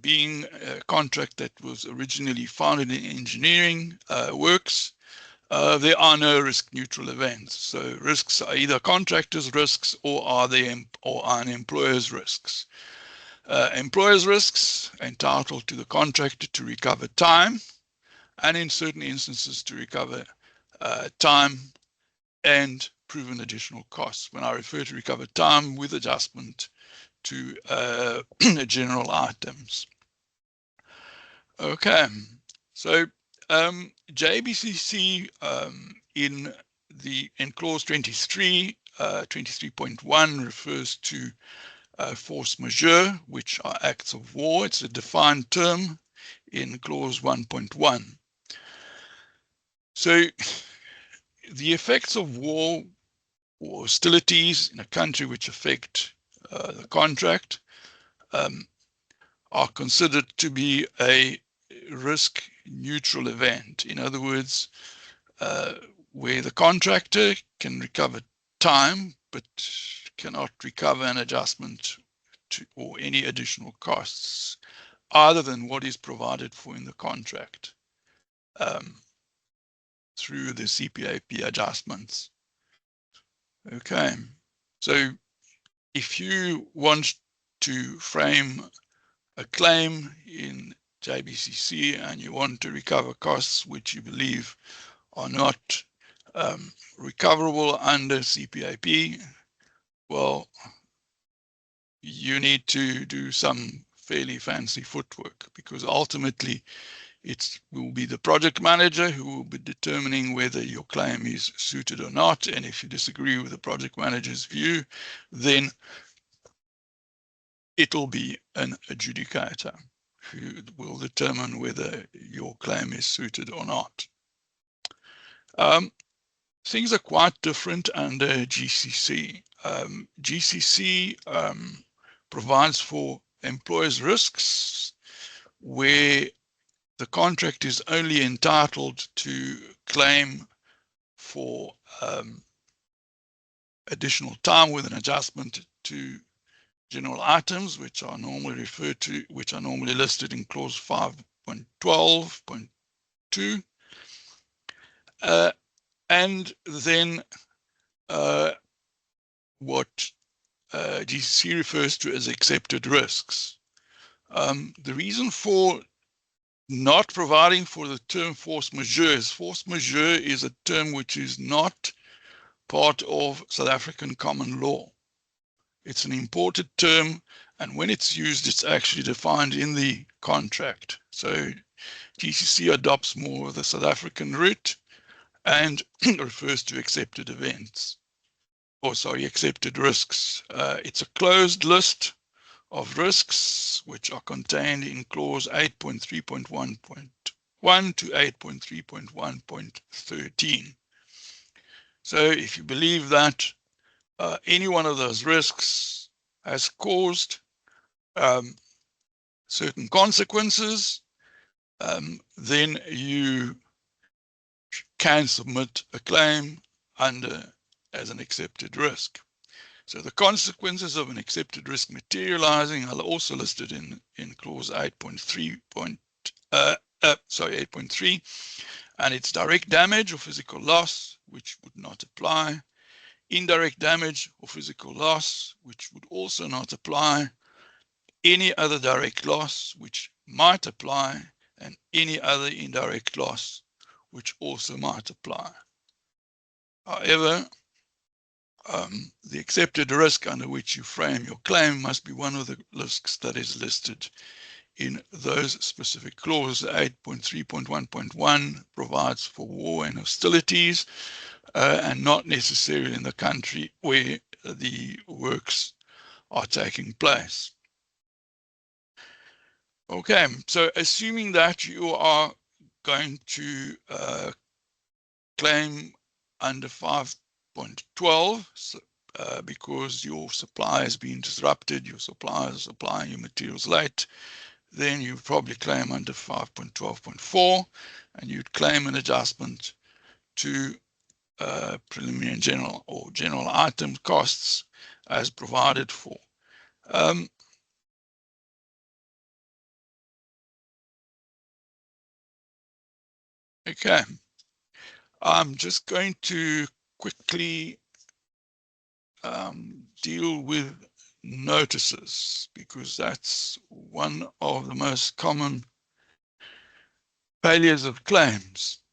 being a contract that was originally founded in engineering works, there are no risk neutral events. So risks are either contractors' risks or are an employer's risks. Employer's risks entitled to the contractor to recover time, and in certain instances to recover time and proven additional costs. When I refer to recover time with adjustment to general items. Okay, so JBCC in clause 23, 23.1 refers to force majeure, which are acts of war. It's a defined term in clause 1.1. So the effects of war or hostilities in a country which affect the contract are considered to be a risk neutral event. In other words, where the contractor can recover time but cannot recover an adjustment to or any additional costs other than what is provided for in the contract through the CPAP adjustments. Okay, so if you want to frame a claim in JBCC and you want to recover costs which you believe are not recoverable under CPAP, well, you need to do some fairly fancy footwork, because ultimately it will be the project manager who will be determining whether your claim is suited or not. And if you disagree with the project manager's view, then it'll be an adjudicator who will determine whether your claim is suited or not. Things are quite different under GCC. GCC provides for employers' risks, where the contract is only entitled to claim for additional time with an adjustment to general items, which are normally listed in clause 5.12.2. And then what GCC refers to as accepted risks. The reason for not providing for the term force majeure is a term which is not part of South African common law. It's an imported term, and when it's used, it's actually defined in the contract. So GCC adopts more of the South African route and refers to accepted events, accepted risks. It's a closed list of risks which are contained in clause 8.3.1.1 to 8.3.1.13. So if you believe that any one of those risks has caused certain consequences, then you can submit a claim as an accepted risk. So the consequences of an accepted risk materializing are also listed in clause 8.3, and it's direct damage or physical loss, which would not apply, indirect damage or physical loss, which would also not apply, any other direct loss, which might apply, and any other indirect loss which also might apply. However, the accepted risk under which you frame your claim must be one of the risks that is listed in those specific clauses. 8.3.1.1 provides for war and hostilities, and not necessarily in the country where the works are taking place. Okay, so assuming that you are going to claim under 5.12, because your supply has been disrupted, your supplier is supplying your materials late, then you probably claim under 5.12.4, and you'd claim an adjustment to preliminary and general or general item costs as provided for. Okay, I'm just going to quickly deal with notices, because that's one of the most common failures of claims.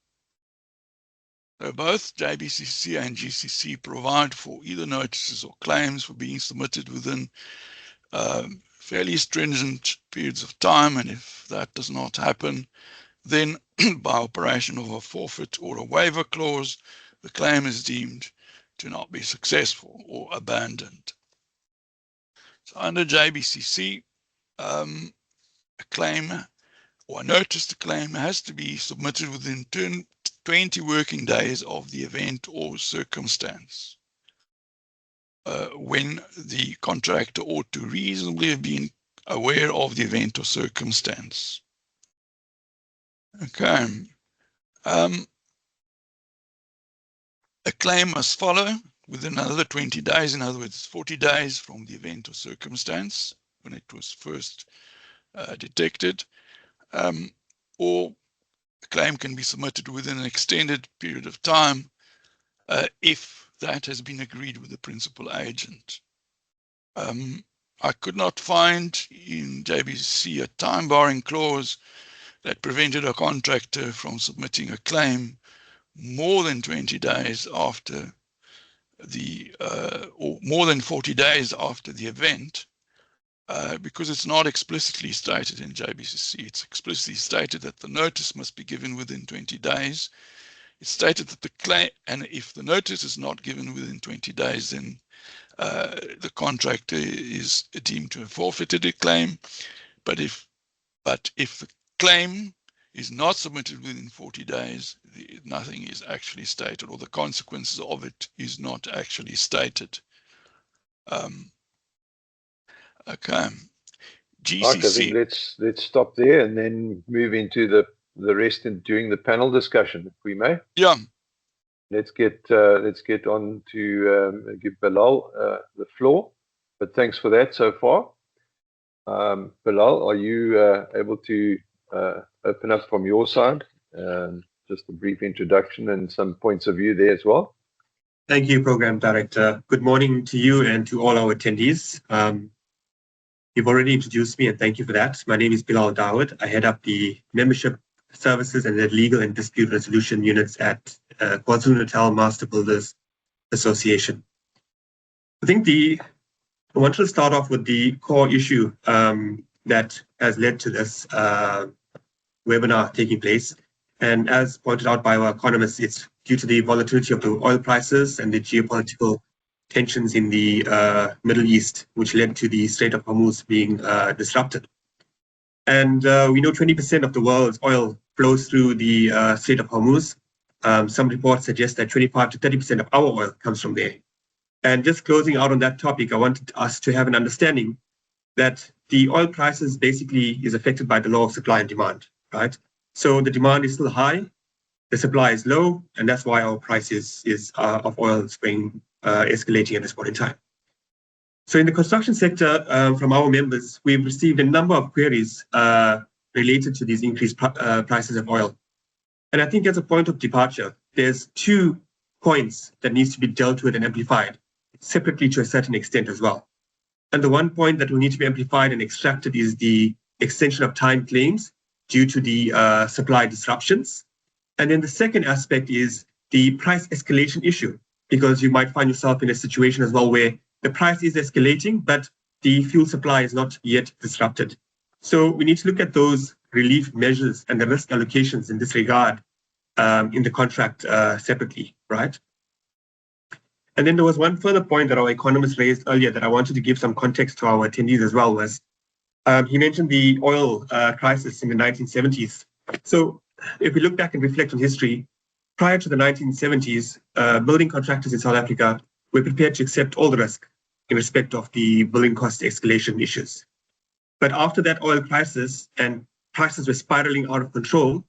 So both JBCC and GCC provide for either notices or claims for being submitted within fairly stringent periods of time, and if that does not happen, then by operation of a forfeit or a waiver clause, the claim is deemed to not be successful or abandoned. So under JBCC, a claim or a notice to claim has to be submitted within 20 working days of the event or circumstance, when the contractor ought to reasonably have been aware of the event or circumstance. Okay. A claim must follow within another 20 days, in other words, 40 days from the event or circumstance when it was first detected, or a claim can be submitted within an extended period of time if that has been agreed with the principal agent. I could not find in JBCC a time barring clause that prevented a contractor from submitting a claim more than 20 days after the, or more than 40 days after the event, because it's not explicitly stated in JBCC. It's explicitly stated that the notice must be given within 20 days. It's stated that the claim, and if the notice is not given within 20 days, then the contractor is deemed to have forfeited a claim. But if the claim is not submitted within 40 days, nothing is actually stated, or the consequences of it is not actually stated. Okay. GCC. Mark, I think let's stop there and then move into the rest and during the panel discussion, if we may. Yeah. Let's get on to give Bilal the floor. But thanks for that so far. Bilal, are you able to open up from your side? Just a brief introduction and some points of view there as well. Thank you, Program Director. Good morning to you and to all our attendees. You've already introduced me, and thank you for that. My name is Bilal Dawood. I head up the membership services and the legal and dispute resolution units at KwaZulu-Natal Master Builders Association. I think I wanted to start off with the core issue that has led to this webinar taking place. And as pointed out by our economists, it's due to the volatility of the oil prices and the geopolitical tensions in the Middle East, which led to the Strait of Hormuz being disrupted. And we know 20% of the world's oil flows through the Strait of Hormuz. Some reports suggest that 25 to 30% of our oil comes from there. And just closing out on that topic, I wanted us to have an understanding that the oil prices basically is affected by the law of supply and demand, right? So the demand is still high, the supply is low, and that's why our prices of oil is escalating at this point in time. So in the construction sector, from our members, we've received a number of queries related to these increased prices of oil. And I think as a point of departure, there's 2 points that needs to be dealt with and amplified separately to a certain extent as well. And the one point that will need to be amplified and extracted is the extension of time claims due to the supply disruptions. And then the second aspect is the price escalation issue, because you might find yourself in a situation as well where the price is escalating, but the fuel supply is not yet disrupted. So we need to look at those relief measures and the risk allocations in this regard in the contract separately, right? And then there was one further point that our economist raised earlier that I wanted to give some context to our attendees as well, was he mentioned the oil crisis in the 1970s. So if we look back and reflect on history, prior to the 1970s, building contractors in South Africa were prepared to accept all the risk in respect of the building cost escalation issues. But after that oil crisis and prices were spiraling out of control,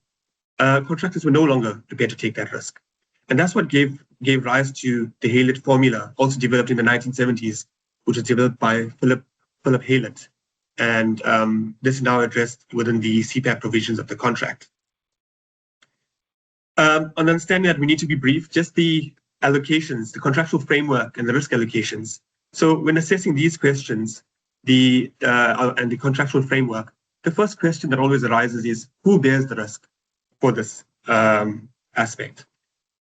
contractors were no longer prepared to take that risk. And that's what gave rise to the Haylett formula, also developed in the 1970s, which was developed by Philip Haylett. And this is now addressed within the CPAP provisions of the contract. On understanding that we need to be brief, just the allocations, the contractual framework and the risk allocations. So when assessing these questions, and the contractual framework, the first question that always arises is who bears the risk for this aspect?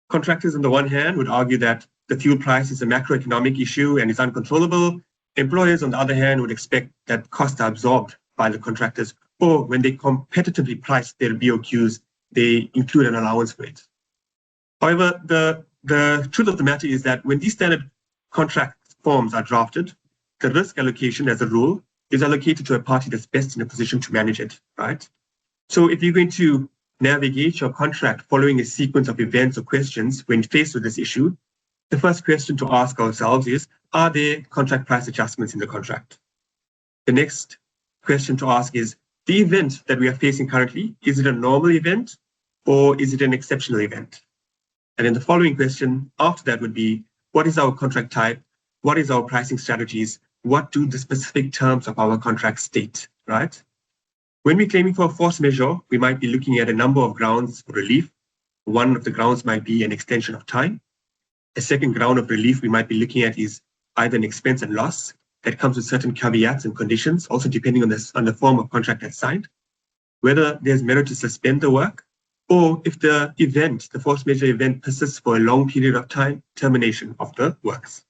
Contractors on the one hand would argue that the fuel price is a macroeconomic issue and is uncontrollable. Employers on the other hand would expect that costs are absorbed by the contractors, or when they competitively price their BOQs, they include an allowance for it. However, the truth of the matter is that when these standard contract forms are drafted, the risk allocation as a rule is allocated to a party that's best in a position to manage it, right? So if you're going to navigate your contract following a sequence of events or questions when faced with this issue, the first question to ask ourselves is, are there contract price adjustments in the contract? The next question to ask is, the event that we are facing currently, is it a normal event or is it an exceptional event? And then the following question after that would be, what is our contract type? What is our pricing strategies? What do the specific terms of our contract state, right? When we're claiming for a force majeure, we might be looking at a number of grounds for relief. One of the grounds might be an extension of time. A second ground of relief we might be looking at is either an expense and loss that comes with certain caveats and conditions, also depending on the form of contract that's signed, whether there's merit to suspend the work, or if the event, the force majeure event, persists for a long period of time, termination of the works.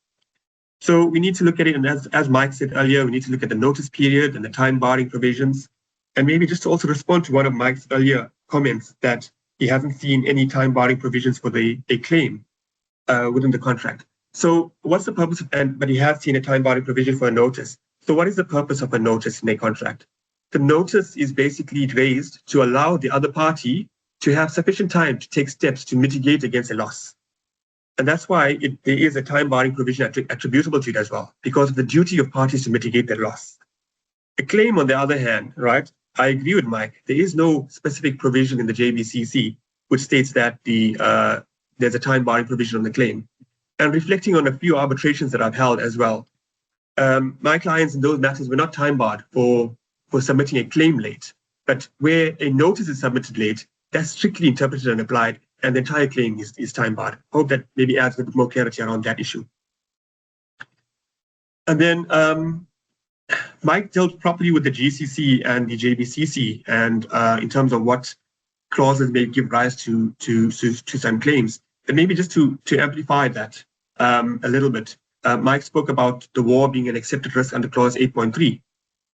So we need to look at it, and as Mike said earlier, we need to look at the notice period and the time barring provisions. And maybe just to also respond to one of Mike's earlier comments that he hasn't seen any time barring provisions for a claim within the contract. So what's the purpose but he has seen a time barring provision for a notice. So what is the purpose of a notice in a contract? The notice is basically raised to allow the other party to have sufficient time to take steps to mitigate against a loss. And that's why there is a time barring provision attributable to it as well, because of the duty of parties to mitigate their loss. A claim, on the other hand, right, I agree with Mike, there is no specific provision in the JBCC which states that there's a time barring provision on the claim. And reflecting on a few arbitrations that I've held as well, my clients in those matters were not time barred for submitting a claim late, but where a notice is submitted late, that's strictly interpreted and applied, and the entire claim is time barred. I hope that maybe adds a bit more clarity around that issue. And then Mike dealt properly with the GCC and the JBCC, and in terms of what clauses may give rise to some claims. And maybe just to amplify that a little bit, Mike spoke about the war being an accepted risk under clause 8.3.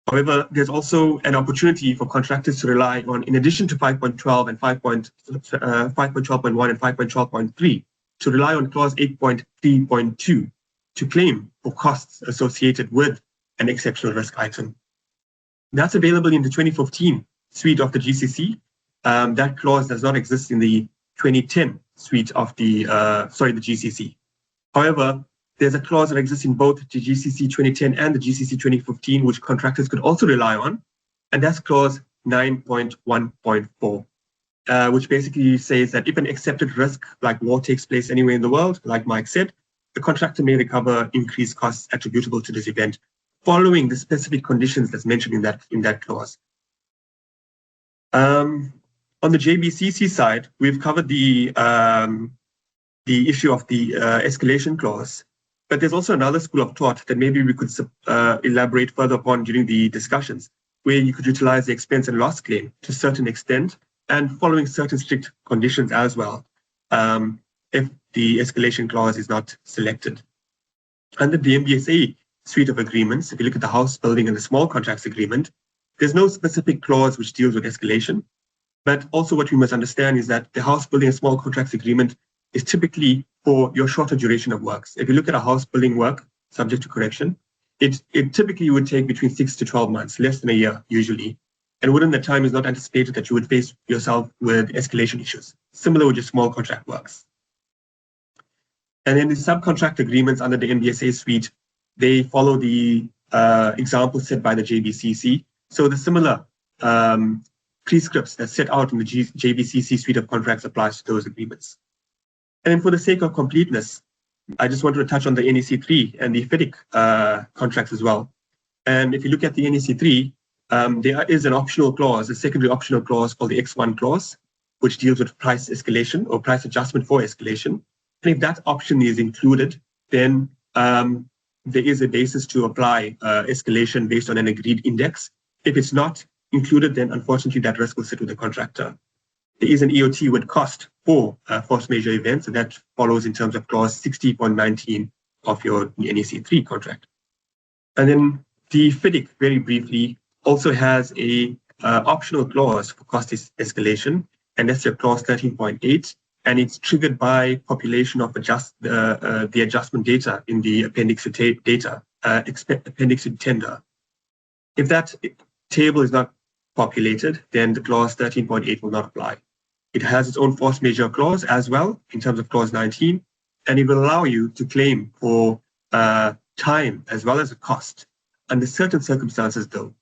However, there's also an opportunity for contractors to rely on, in addition to 5.12 and 5.12.1 and 5.12.3, to rely on clause 8.3.2 to claim for costs associated with an exceptional risk item. That's available in the 2015 suite of the GCC. That clause does not exist in the 2010 suite of the GCC. However, there's a clause that exists in both the GCC 2010 and the GCC 2015, which contractors could also rely on, and that's clause 9.1.4, which basically says that if an accepted risk like war takes place anywhere in the world, like Mike said, the contractor may recover increased costs attributable to this event, following the specific conditions that's mentioned in that clause. On the JBCC side, we've covered the issue of the escalation clause, but there's also another school of thought that maybe we could elaborate further upon during the discussions. where you could utilize the expense and loss claim to a certain extent and following certain strict conditions as well, if the escalation clause is not selected. Under the MBSA suite of agreements, if you look at the house building and the small contracts agreement, there's no specific clause which deals with escalation. But also what we must understand is that the house building and small contracts agreement is typically for your shorter duration of works. If you look at a house building work, subject to correction, it typically would take between 6 to 12 months, less than a year usually. And within that time is not anticipated that you would face yourself with escalation issues, similar with your small contract works. And then the subcontract agreements under the MBSA suite, they follow the example set by the JBCC. So the similar prescripts that set out in the JBCC suite of contracts applies to those agreements. And then for the sake of completeness, I just wanted to touch on the NEC3 and the FIDIC contracts as well. And if you look at the NEC3, there is an optional clause, a secondary optional clause called the X1 clause, which deals with price escalation or price adjustment for escalation. And if that option is included, then there is a basis to apply escalation based on an agreed index. If it's not included, then unfortunately that risk will sit with the contractor. There is an EOT with cost for force majeure events, and that follows in terms of clause 60.19 of your NEC3 contract. And then the FIDIC, very briefly, also has a optional clause for cost escalation, and that's your clause 13.8, and it's triggered by population of the adjustment data in the appendix to data, appendix to tender. If that table is not populated, then the clause 13.8 will not apply. It has its own force majeure clause as well in terms of clause 19, and it will allow you to claim for time as well as a cost under certain circumstances, though,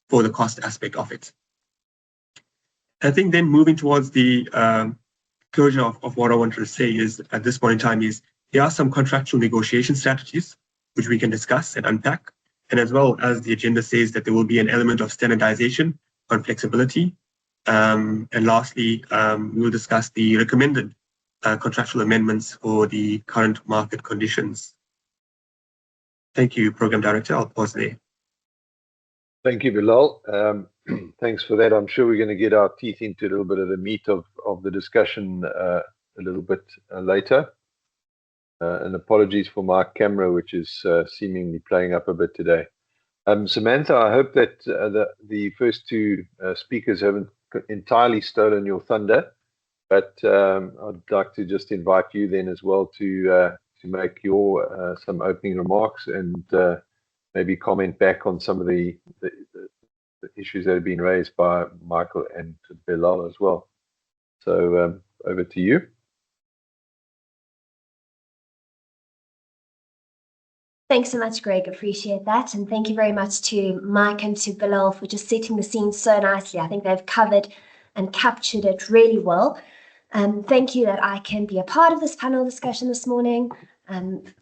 for the cost aspect of it. I think then moving towards the closure of what I wanted to say is at this point in time is there are some contractual negotiation strategies which we can discuss and unpack, and as well as the agenda says that there will be an element of standardization on flexibility. And lastly, we will discuss the recommended contractual amendments for the current market conditions. Thank you, Program Director. I'll pause there. Thank you, Bilal. Thanks for that. I'm sure we're going to get our teeth into a little bit of the meat of the discussion a little bit later. And apologies for my camera, which is seemingly playing up a bit today. Samantha, I hope that the first two speakers haven't entirely stolen your thunder, but I'd like to just invite you then as well to make your some opening remarks and maybe comment back on some of the issues that have been raised by Michael and Bilal as well. So over to you. Thanks so much, Greg. Appreciate that. And thank you very much to Mike and to Bilal for just setting the scene so nicely. I think they've covered and captured it really well. Thank you that I can be a part of this panel discussion this morning.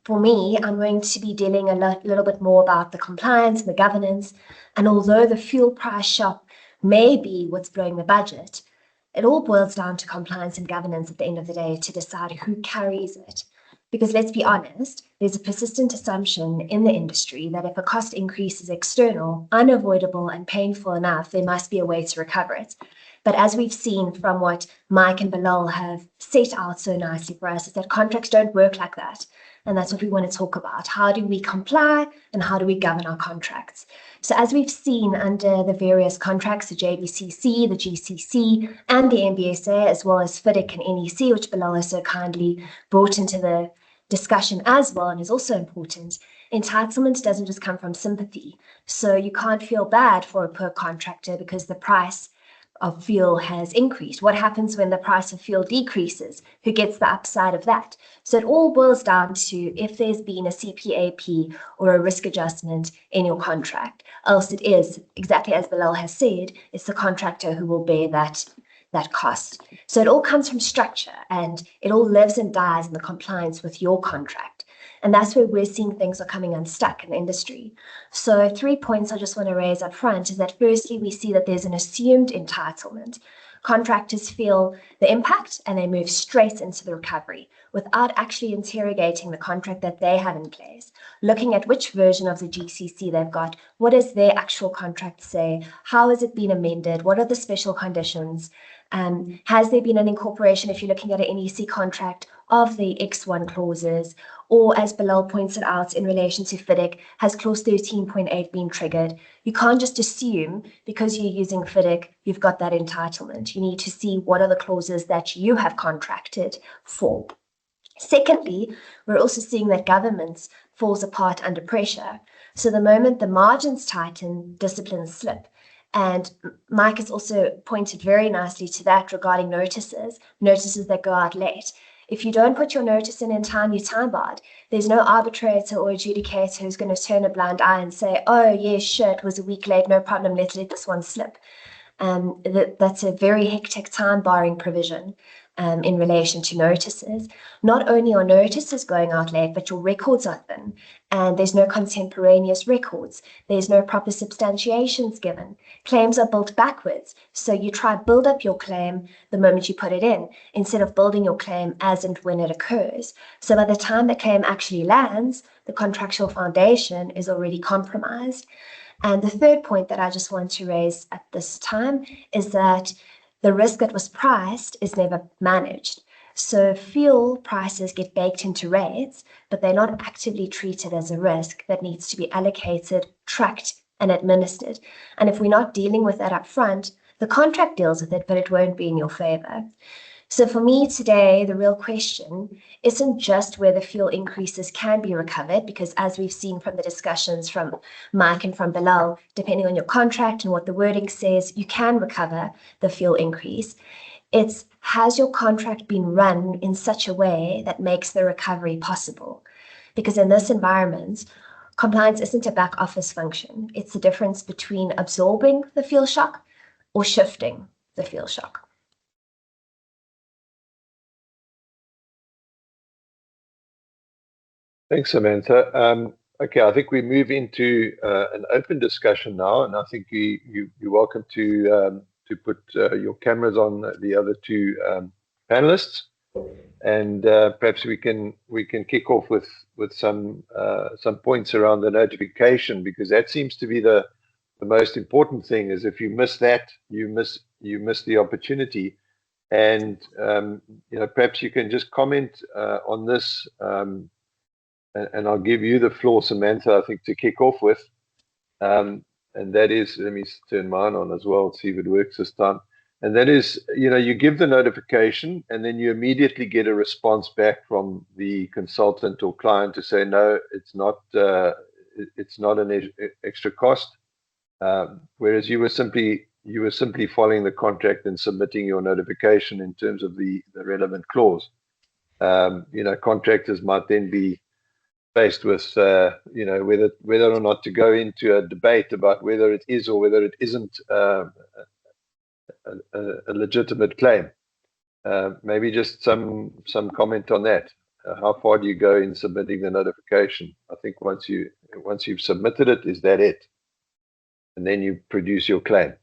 For me, I'm going to be dealing a little bit more about the compliance and the governance. And although the fuel price shock may be what's blowing the budget, it all boils down to compliance and governance at the end of the day to decide who carries it. Because let's be honest, there's a persistent assumption in the industry that if a cost increase is external, unavoidable and painful enough, there must be a way to recover it. But as we've seen from what Mike and Bilal have set out so nicely for us, is that contracts don't work like that. And that's what we want to talk about. How do we comply and how do we govern our contracts? So as we've seen under the various contracts, the JBCC, the GCC, and the MBSA, as well as FIDIC and NEC, which Bilal has so kindly brought into the discussion as well and is also important, entitlement doesn't just come from sympathy. So you can't feel bad for a poor contractor because the price of fuel has increased. What happens when the price of fuel decreases? Who gets the upside of that? So it all boils down to if there's been a CPAP or a risk adjustment in your contract. Else it is, exactly as Bilal has said, it's the contractor who will bear that cost. So it all comes from structure and it all lives and dies in the compliance with your contract. And that's where we're seeing things are coming unstuck in the industry. So 3 points I just want to raise up front is that firstly, we see that there's an assumed entitlement. Contractors feel the impact and they move straight into the recovery without actually interrogating the contract that they have in place, looking at which version of the GCC they've got, what does their actual contract say, how has it been amended, what are the special conditions, has there been an incorporation, if you're looking at an NEC contract, of the X1 clauses, or as Bilal pointed out in relation to FIDIC, has clause 13.8 been triggered? You can't just assume because you're using FIDIC, you've got that entitlement. You need to see what are the clauses that you have contracted for. Secondly, we're also seeing that governments falls apart under pressure. So the moment the margins tighten, disciplines slip. And Mike has also pointed very nicely to that regarding notices that go out late. If you don't put your notice in time, you're time barred. There's no arbitrator or adjudicator who's going to turn a blind eye and say, oh, yeah, sure, it was a week late, no problem, let's let this one slip. That's a very hectic time barring provision in relation to notices. Not only are notices going out late, but your records are thin, and there's no contemporaneous records. There's no proper substantiations given. Claims are built backwards. So you try build up your claim the moment you put it in, instead of building your claim as and when it occurs. So by the time the claim actually lands, the contractual foundation is already compromised. And the third point that I just want to raise at this time is that the risk that was priced is never managed. So fuel prices get baked into rates, but they're not actively treated as a risk that needs to be allocated, tracked, and administered. And if we're not dealing with that up front, the contract deals with it, but it won't be in your favor. So for me today, the real question isn't just whether fuel increases can be recovered, because as we've seen from the discussions from Mike and from Bilal, depending on your contract and what the wording says, you can recover the fuel increase. It's, has your contract been run in such a way that makes the recovery possible? Because in this environment, compliance isn't a back office function. It's the difference between absorbing the fuel shock or shifting the fuel shock. Thanks, Samantha. Okay, I think we move into an open discussion now, and I think you're welcome to put your cameras on the other two panelists, and perhaps we can kick off with some points around the notification, because that seems to be the most important thing. Is if you miss that, you miss the opportunity, and perhaps you can just comment on this. And I'll give you the floor, Samantha, I think, to kick off with. And that is, let me turn mine on as well, see if it works this time. And that is, you give the notification and then you immediately get a response back from the consultant or client to say, no, it's not an extra cost. Whereas you were simply following the contract and submitting your notification in terms of the relevant clause. Contractors might then be faced with whether or not to go into a debate about whether it is or whether it isn't a legitimate claim. Maybe just some comment on that. How far do you go in submitting the notification? I think once you've submitted it, is that it? And then you produce your claim.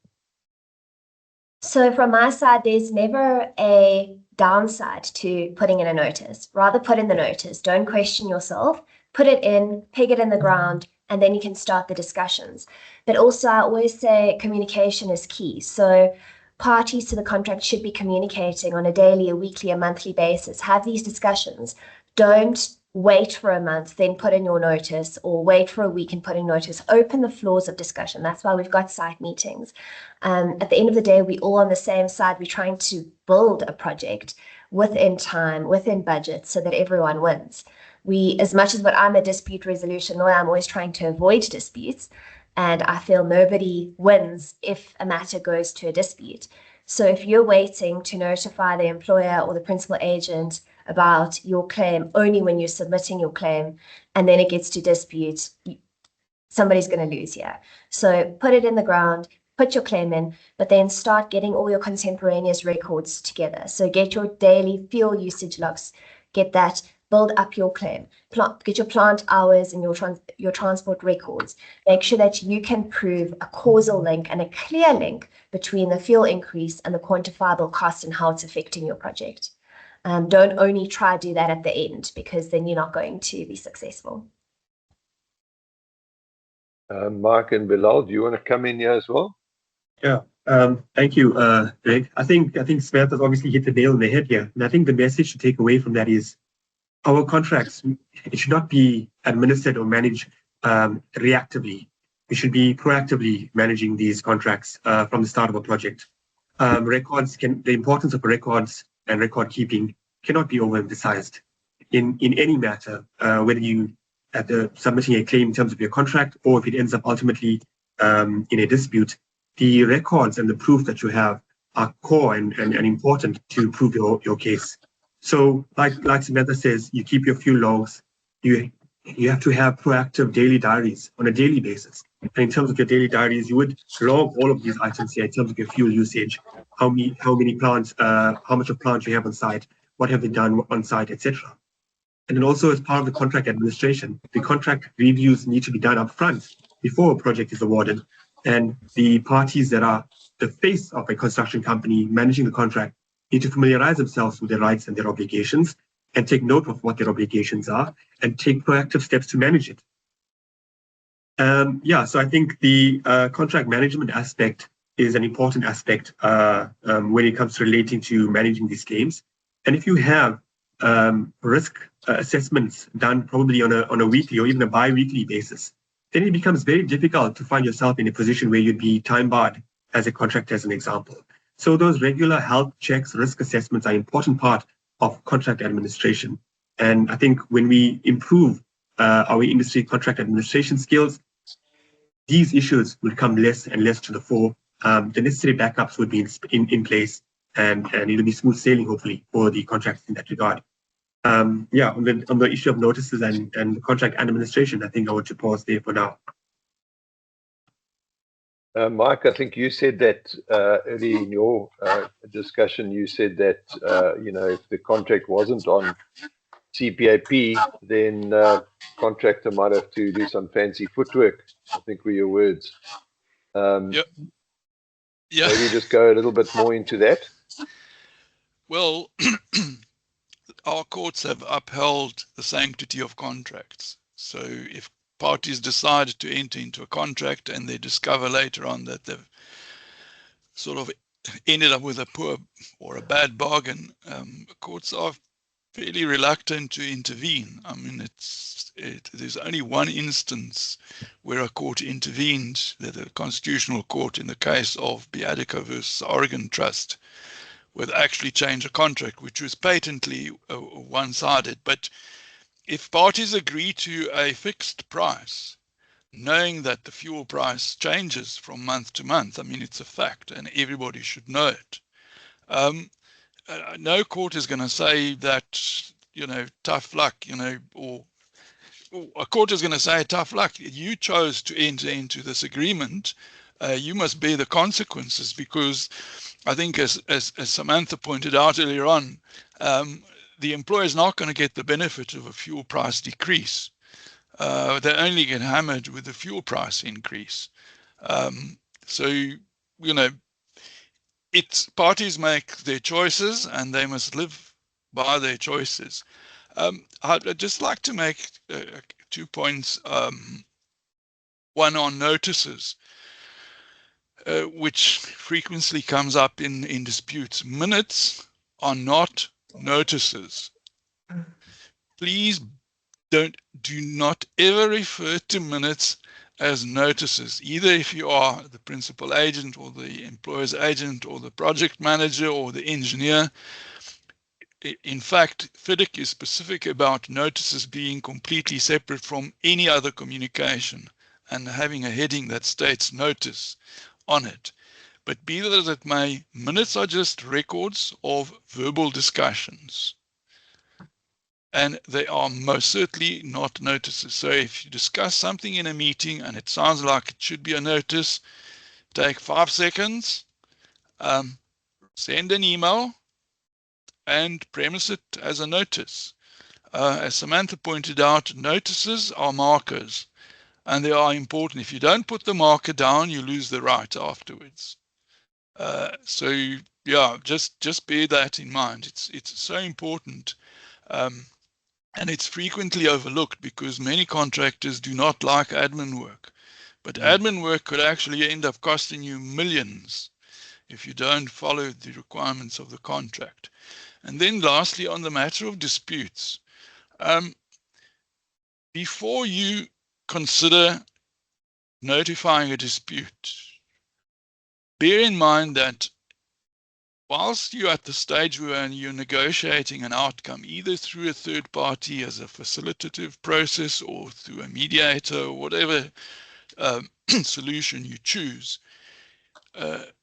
So from my side, there's never a downside to putting in a notice. Rather put in the notice. Don't question yourself. Put it in, peg it in the ground, and then you can start the discussions. But also, I always say communication is key. So parties to the contract should be communicating on a daily, a weekly, a monthly basis. Have these discussions. Don't wait for a month, then put in your notice, or wait for a week and put in notice. Open the floors of discussion. That's why we've got site meetings. At the end of the day, we're all on the same side. We're trying to build a project within time, within budget, so that everyone wins. As much as what I'm a dispute resolution lawyer, I'm always trying to avoid disputes. And I feel nobody wins if a matter goes to a dispute. So if you're waiting to notify the employer or the principal agent about your claim only when you're submitting your claim, and then it gets to dispute, somebody's going to lose here. So put it in the ground, put your claim in, but then start getting all your contemporaneous records together. So get your daily fuel usage logs, get that build up your claim, get your plant hours and your transport records. Make sure that you can prove a causal link and a clear link between the fuel increase and the quantifiable cost and how it's affecting your project. Don't only try to do that at the end, because then you're not going to be successful. Mark and Bilal, do you want to come in here as well? Yeah. Thank you, Greg. I think Samantha's obviously hit the nail on the head here, and I think the message to take away from that is our contracts, it should not be administered or managed reactively. We should be proactively managing these contracts from the start of a project. The importance of records and record keeping cannot be overemphasized in any matter, whether you submitting a claim in terms of your contract, or if it ends up ultimately in a dispute. The records and the proof that you have are core and important to prove your case. So like Samantha says, you keep your fuel logs. You have to have proactive daily diaries on a daily basis. And in terms of your daily diaries, you would log all of these items here in terms of your fuel usage, how many plants, how much of plant you have on site, what have they done on site, etc. And then also, as part of the contract administration, the contract reviews need to be done up front before a project is awarded. And the parties that are the face of a construction company managing the contract need to familiarize themselves with their rights and their obligations, and take note of what their obligations are, and take proactive steps to manage it. So I think the contract management aspect is an important aspect when it comes to relating to managing these claims. And if you have risk assessments done probably on a weekly or even a bi-weekly basis, then it becomes very difficult to find yourself in a position where you'd be time barred as a contractor, as an example. So those regular health checks, risk assessments are an important part of contract administration. And I think when we improve our industry contract administration skills, these issues will come less and less to the fore. The necessary backups would be in place, and it'll be smooth sailing, hopefully, for the contracts in that regard. On the issue of notices and contract administration, I think I want to pause there for now. Mark, I think you said that early in your discussion. You said that if the contract wasn't on CPAP, then contractor might have to do some fancy footwork. I think were your words. Yep. Yeah. Maybe just go a little bit more into that. Well, our courts have upheld the sanctity of contracts. So if parties decide to enter into a contract and they discover later on that they've sort of ended up with a poor or a bad bargain, courts are fairly reluctant to intervene. I mean, there's only one instance where a court intervened, the Constitutional Court, in the case of Biadico versus Oregon Trust, would actually change a contract, which was patently one-sided. But if parties agree to a fixed price, knowing that the fuel price changes from month to month, I mean, it's a fact and everybody should know it. No court is going to say that, tough luck, or a court is going to say tough luck. You chose to enter into this agreement. You must bear the consequences, because I think as Samantha pointed out earlier on, the employer is not going to get the benefit of a fuel price decrease. They only get hammered with the fuel price increase. Parties make their choices and they must live by their choices. I'd just like to make 2 points. One on notices, which frequently comes up in disputes. Minutes are not notices. Please do not ever refer to minutes as notices, either if you are the principal agent or the employer's agent or the project manager or the engineer. In fact, FIDIC is specific about notices being completely separate from any other communication and having a heading that states notice on it. But be that as it may, minutes are just records of verbal discussions. And they are most certainly not notices. So if you discuss something in a meeting and it sounds like it should be a notice, take 5 seconds, send an email, and premise it as a notice. As Samantha pointed out, notices are markers, and they are important. If you don't put the marker down, you lose the right afterwards. So yeah, just bear that in mind. It's so important, and it's frequently overlooked because many contractors do not like admin work. But admin work could actually end up costing you millions if you don't follow the requirements of the contract. And then lastly, on the matter of disputes, before you consider notifying a dispute, bear in mind that whilst you're at the stage where you're negotiating an outcome, either through a third party as a facilitative process or through a mediator or whatever solution you choose,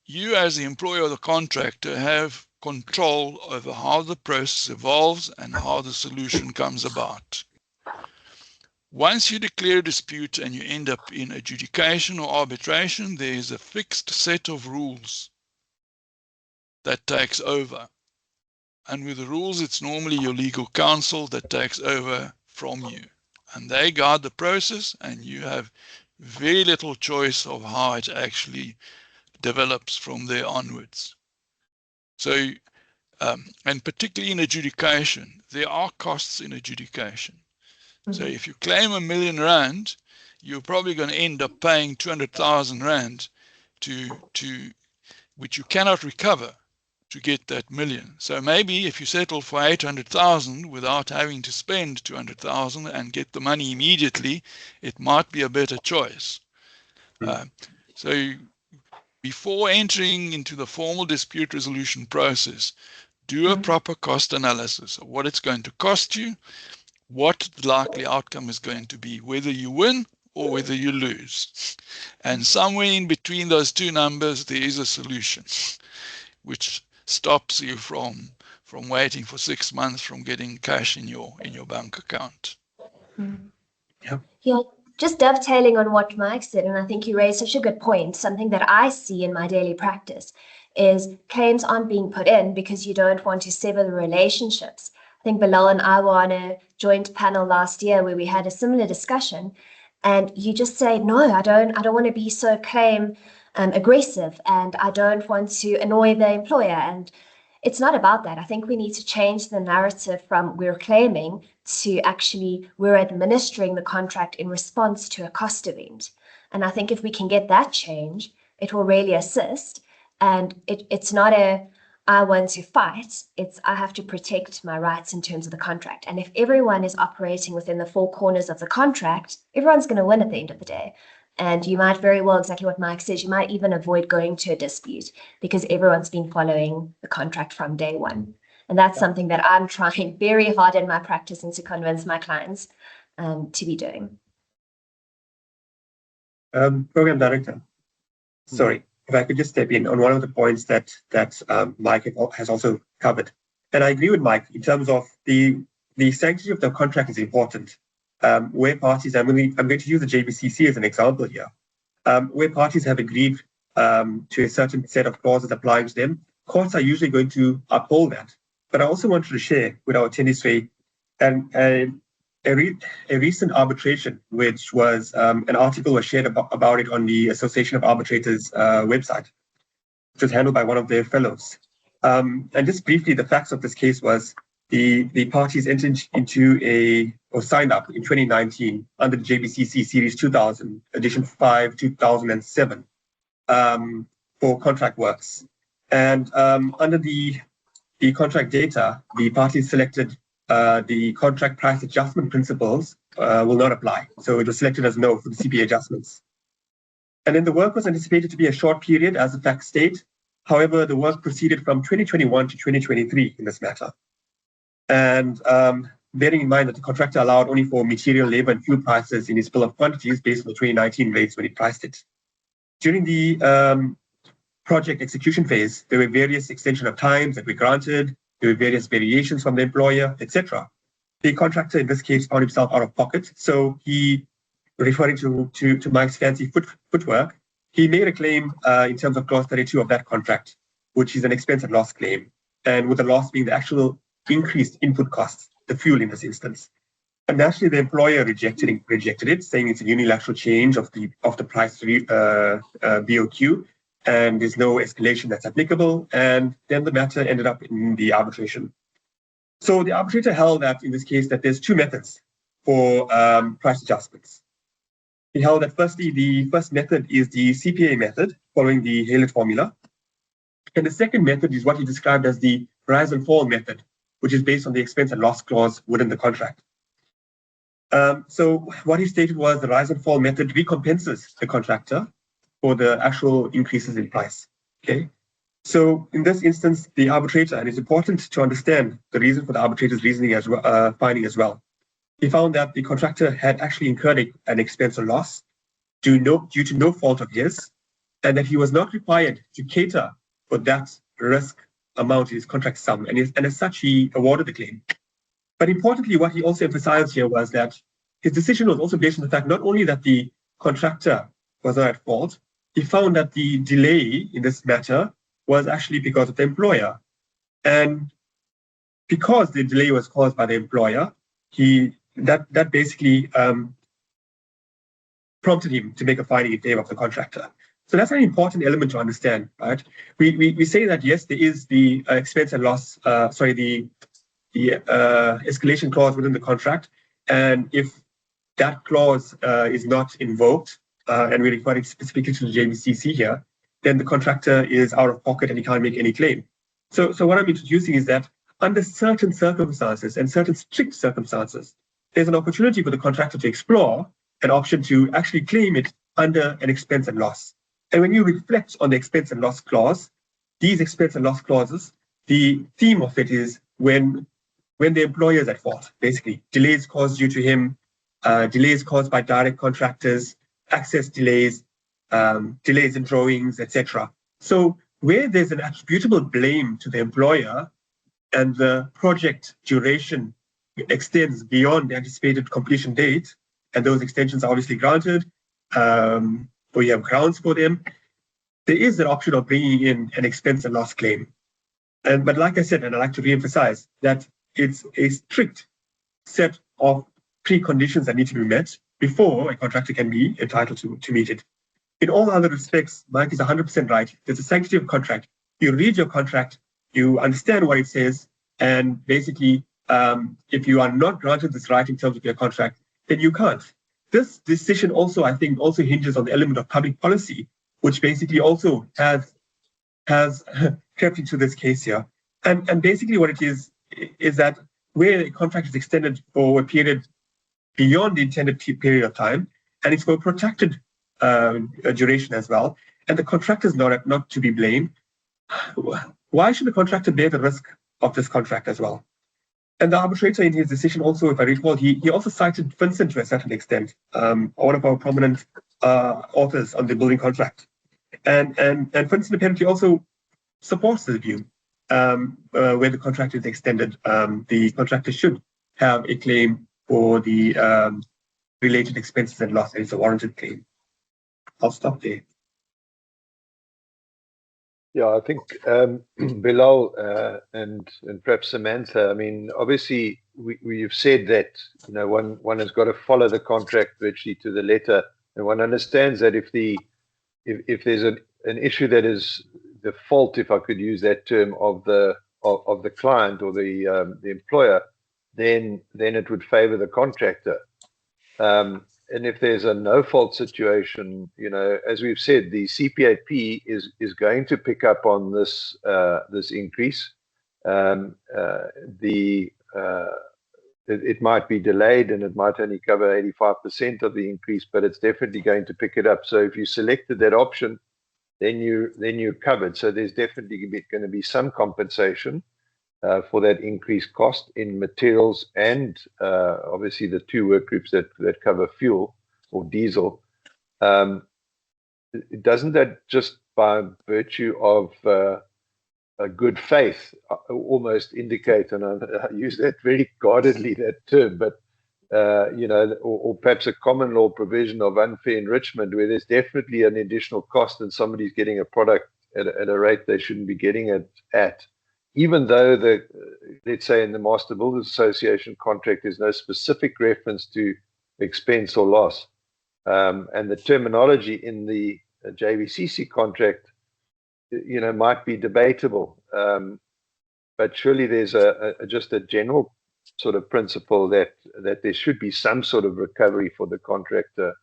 you as the employer or the contractor have control over how the process evolves and how the solution comes about. Once you declare a dispute and you end up in adjudication or arbitration, there is a fixed set of rules that takes over. And with the rules, it's normally your legal counsel that takes over from you. And they guide the process, and you have very little choice of how it actually develops from there onwards. So, and particularly in adjudication, there are costs in adjudication. So if you claim R1 million, you're probably going to end up paying 200,000 Rand which you cannot recover to get that million. So maybe if you settle for 800,000 without having to spend 200,000 and get the money immediately, it might be a better choice. So before entering into the formal dispute resolution process, do a proper cost analysis of what it's going to cost you, what the likely outcome is going to be, whether you win or whether you lose. And somewhere in between those two numbers, there is a solution, which stops you from waiting for 6 months from getting cash in your bank account. Yeah, just dovetailing on what Mike said, and I think you raised such a good point. Something that I see in my daily practice is claims aren't being put in because you don't want to sever the relationships. I think Bilal and I were on a joint panel last year where we had a similar discussion, and you just say, no, I don't want to be so claim aggressive, and I don't want to annoy the employer. And it's not about that. I think we need to change the narrative from we're claiming to actually we're administering the contract in response to a cost event. And I think if we can get that change, it will really assist. And it's not a I want to fight, it's I have to protect my rights in terms of the contract. And if everyone is operating within the four corners of the contract, everyone's going to win at the end of the day. And you might very well, exactly what Mike says, you might even avoid going to a dispute because everyone's been following the contract from day one. And that's something that I'm trying very hard in my practice and to convince my clients to be doing. Program Director, sorry, if I could just step in on one of the points that Mike has also covered. And I agree with Mike in terms of the sanctity of the contract is important. Where parties, I'm going to use the JBCC as an example here, where parties have agreed to a certain set of clauses applying to them, courts are usually going to uphold that. But I also wanted to share with our attendees a recent arbitration, which was an article was shared about it on the Association of Arbitrators website, which was handled by one of their fellows. And just briefly, the facts of this case was the parties entered into or signed up in 2019 under the JBCC Series 2000, Edition 5, 2007, for contract works. And under the contract data, the parties selected the contract price adjustment principles will not apply. So it was selected as no for the CPA adjustments. And then the work was anticipated to be a short period, as the facts state. However, the work proceeded from 2021 to 2023 in this matter. And bearing in mind that the contractor allowed only for material, labor, and fuel prices in his bill of quantities based on the 2019 rates when he priced it. During the project execution phase, there were various extension of times that were granted. There were various variations from the employer, etc. The contractor in this case found himself out of pocket. So he, referring to Mike's fancy footwork, he made a claim in terms of clause 32 of that contract, which is an expense and loss claim. And with the loss being the actual increased input costs the fuel in this instance. And naturally, the employer rejected it, saying it's a unilateral change of the price BOQ, and there's no escalation that's applicable. And then the matter ended up in the arbitration. So the arbitrator held that in this case that there's two methods for price adjustments. He held that firstly, the first method is the CPA method following the Hewlett formula. And the second method is what he described as the rise and fall method, which is based on the expense and loss clause within the contract. So what he stated was the rise and fall method recompenses the contractor for the actual increases in price. Okay. So in this instance, the arbitrator, and it's important to understand the reason for the arbitrator's reasoning as well, finding as well. He found that the contractor had actually incurred an expense or loss due to no fault of his, and that he was not required to cater for that risk amount in his contract sum, and as such, he awarded the claim. But importantly, what he also emphasized here was that his decision was also based on the fact not only that the contractor was not at fault, he found that the delay in this matter was actually because of the employer. And because the delay was caused by the employer, that basically prompted him to make a finding in favor of the contractor. So that's an important element to understand, right? We say that yes, there is the expense and loss, the escalation clause within the contract, and if that clause is not invoked, and we're referring specifically to the JBCC here, then the contractor is out of pocket and he can't make any claim. So what I'm introducing is that under certain circumstances and certain strict circumstances, there's an opportunity for the contractor to explore an option to actually claim it under an expense and loss. And when you reflect on the expense and loss clause, these expense and loss clauses, the theme of it is when the employer is at fault, basically. Delays caused due to him, delays caused by direct contractors, access delays, delays in drawings, etc. So where there's an attributable blame to the employer and the project duration extends beyond the anticipated completion date, and those extensions are obviously granted, or you have grounds for them, there is an option of bringing in an expense and loss claim. But like I said, and I'd like to reemphasize that it's a strict set of preconditions that need to be met before a contractor can be entitled to meet it. In all other respects, Mike is 100% right. There's a sanctity of contract. You read your contract, you understand what it says, and basically, if you are not granted this right in terms of your contract, then you can't. This decision also, I think, also hinges on the element of public policy, which basically also has crept into this case here. And basically what it is that where a contract is extended for a period beyond the intended period of time, and it's for a protracted duration as well, and the contractor is not to be blamed, why should the contractor bear the risk of this contract as well? And the arbitrator in his decision also, if I recall, he also cited Vincent to a certain extent, one of our prominent authors on the building contract. And Vincent apparently also supports this view, where the contract is extended, the contractor should have a claim for the related expenses and loss, and it's a warranted claim. I'll stop there. Yeah, I think Bilal and perhaps Samantha, I mean, obviously we've said that, you know, one has got to follow the contract virtually to the letter, and one understands that if there's an issue that is the fault, if I could use that term, of the client or the employer, then it would favor the contractor. And if there's a no-fault situation, you know, as we've said, the CPAP is going to pick up on this increase. It might be delayed and it might only cover 85% of the increase, but it's definitely going to pick it up. So if you selected that option, then you're covered. So there's definitely going to be some compensation for that increased cost in materials and obviously the two work groups that cover fuel or diesel. Doesn't that just by virtue of a good faith almost indicate, and I use that very guardedly, that term, but you know, or perhaps a common law provision of unfair enrichment where there's definitely an additional cost and somebody's getting a product at a rate they shouldn't be getting it at. even though let's say in the Master Builders Association contract, there's no specific reference to expense or loss. And the terminology in the JBCC contract, might be debatable. But surely there's just a general sort of principle that there should be some sort of recovery for the contractor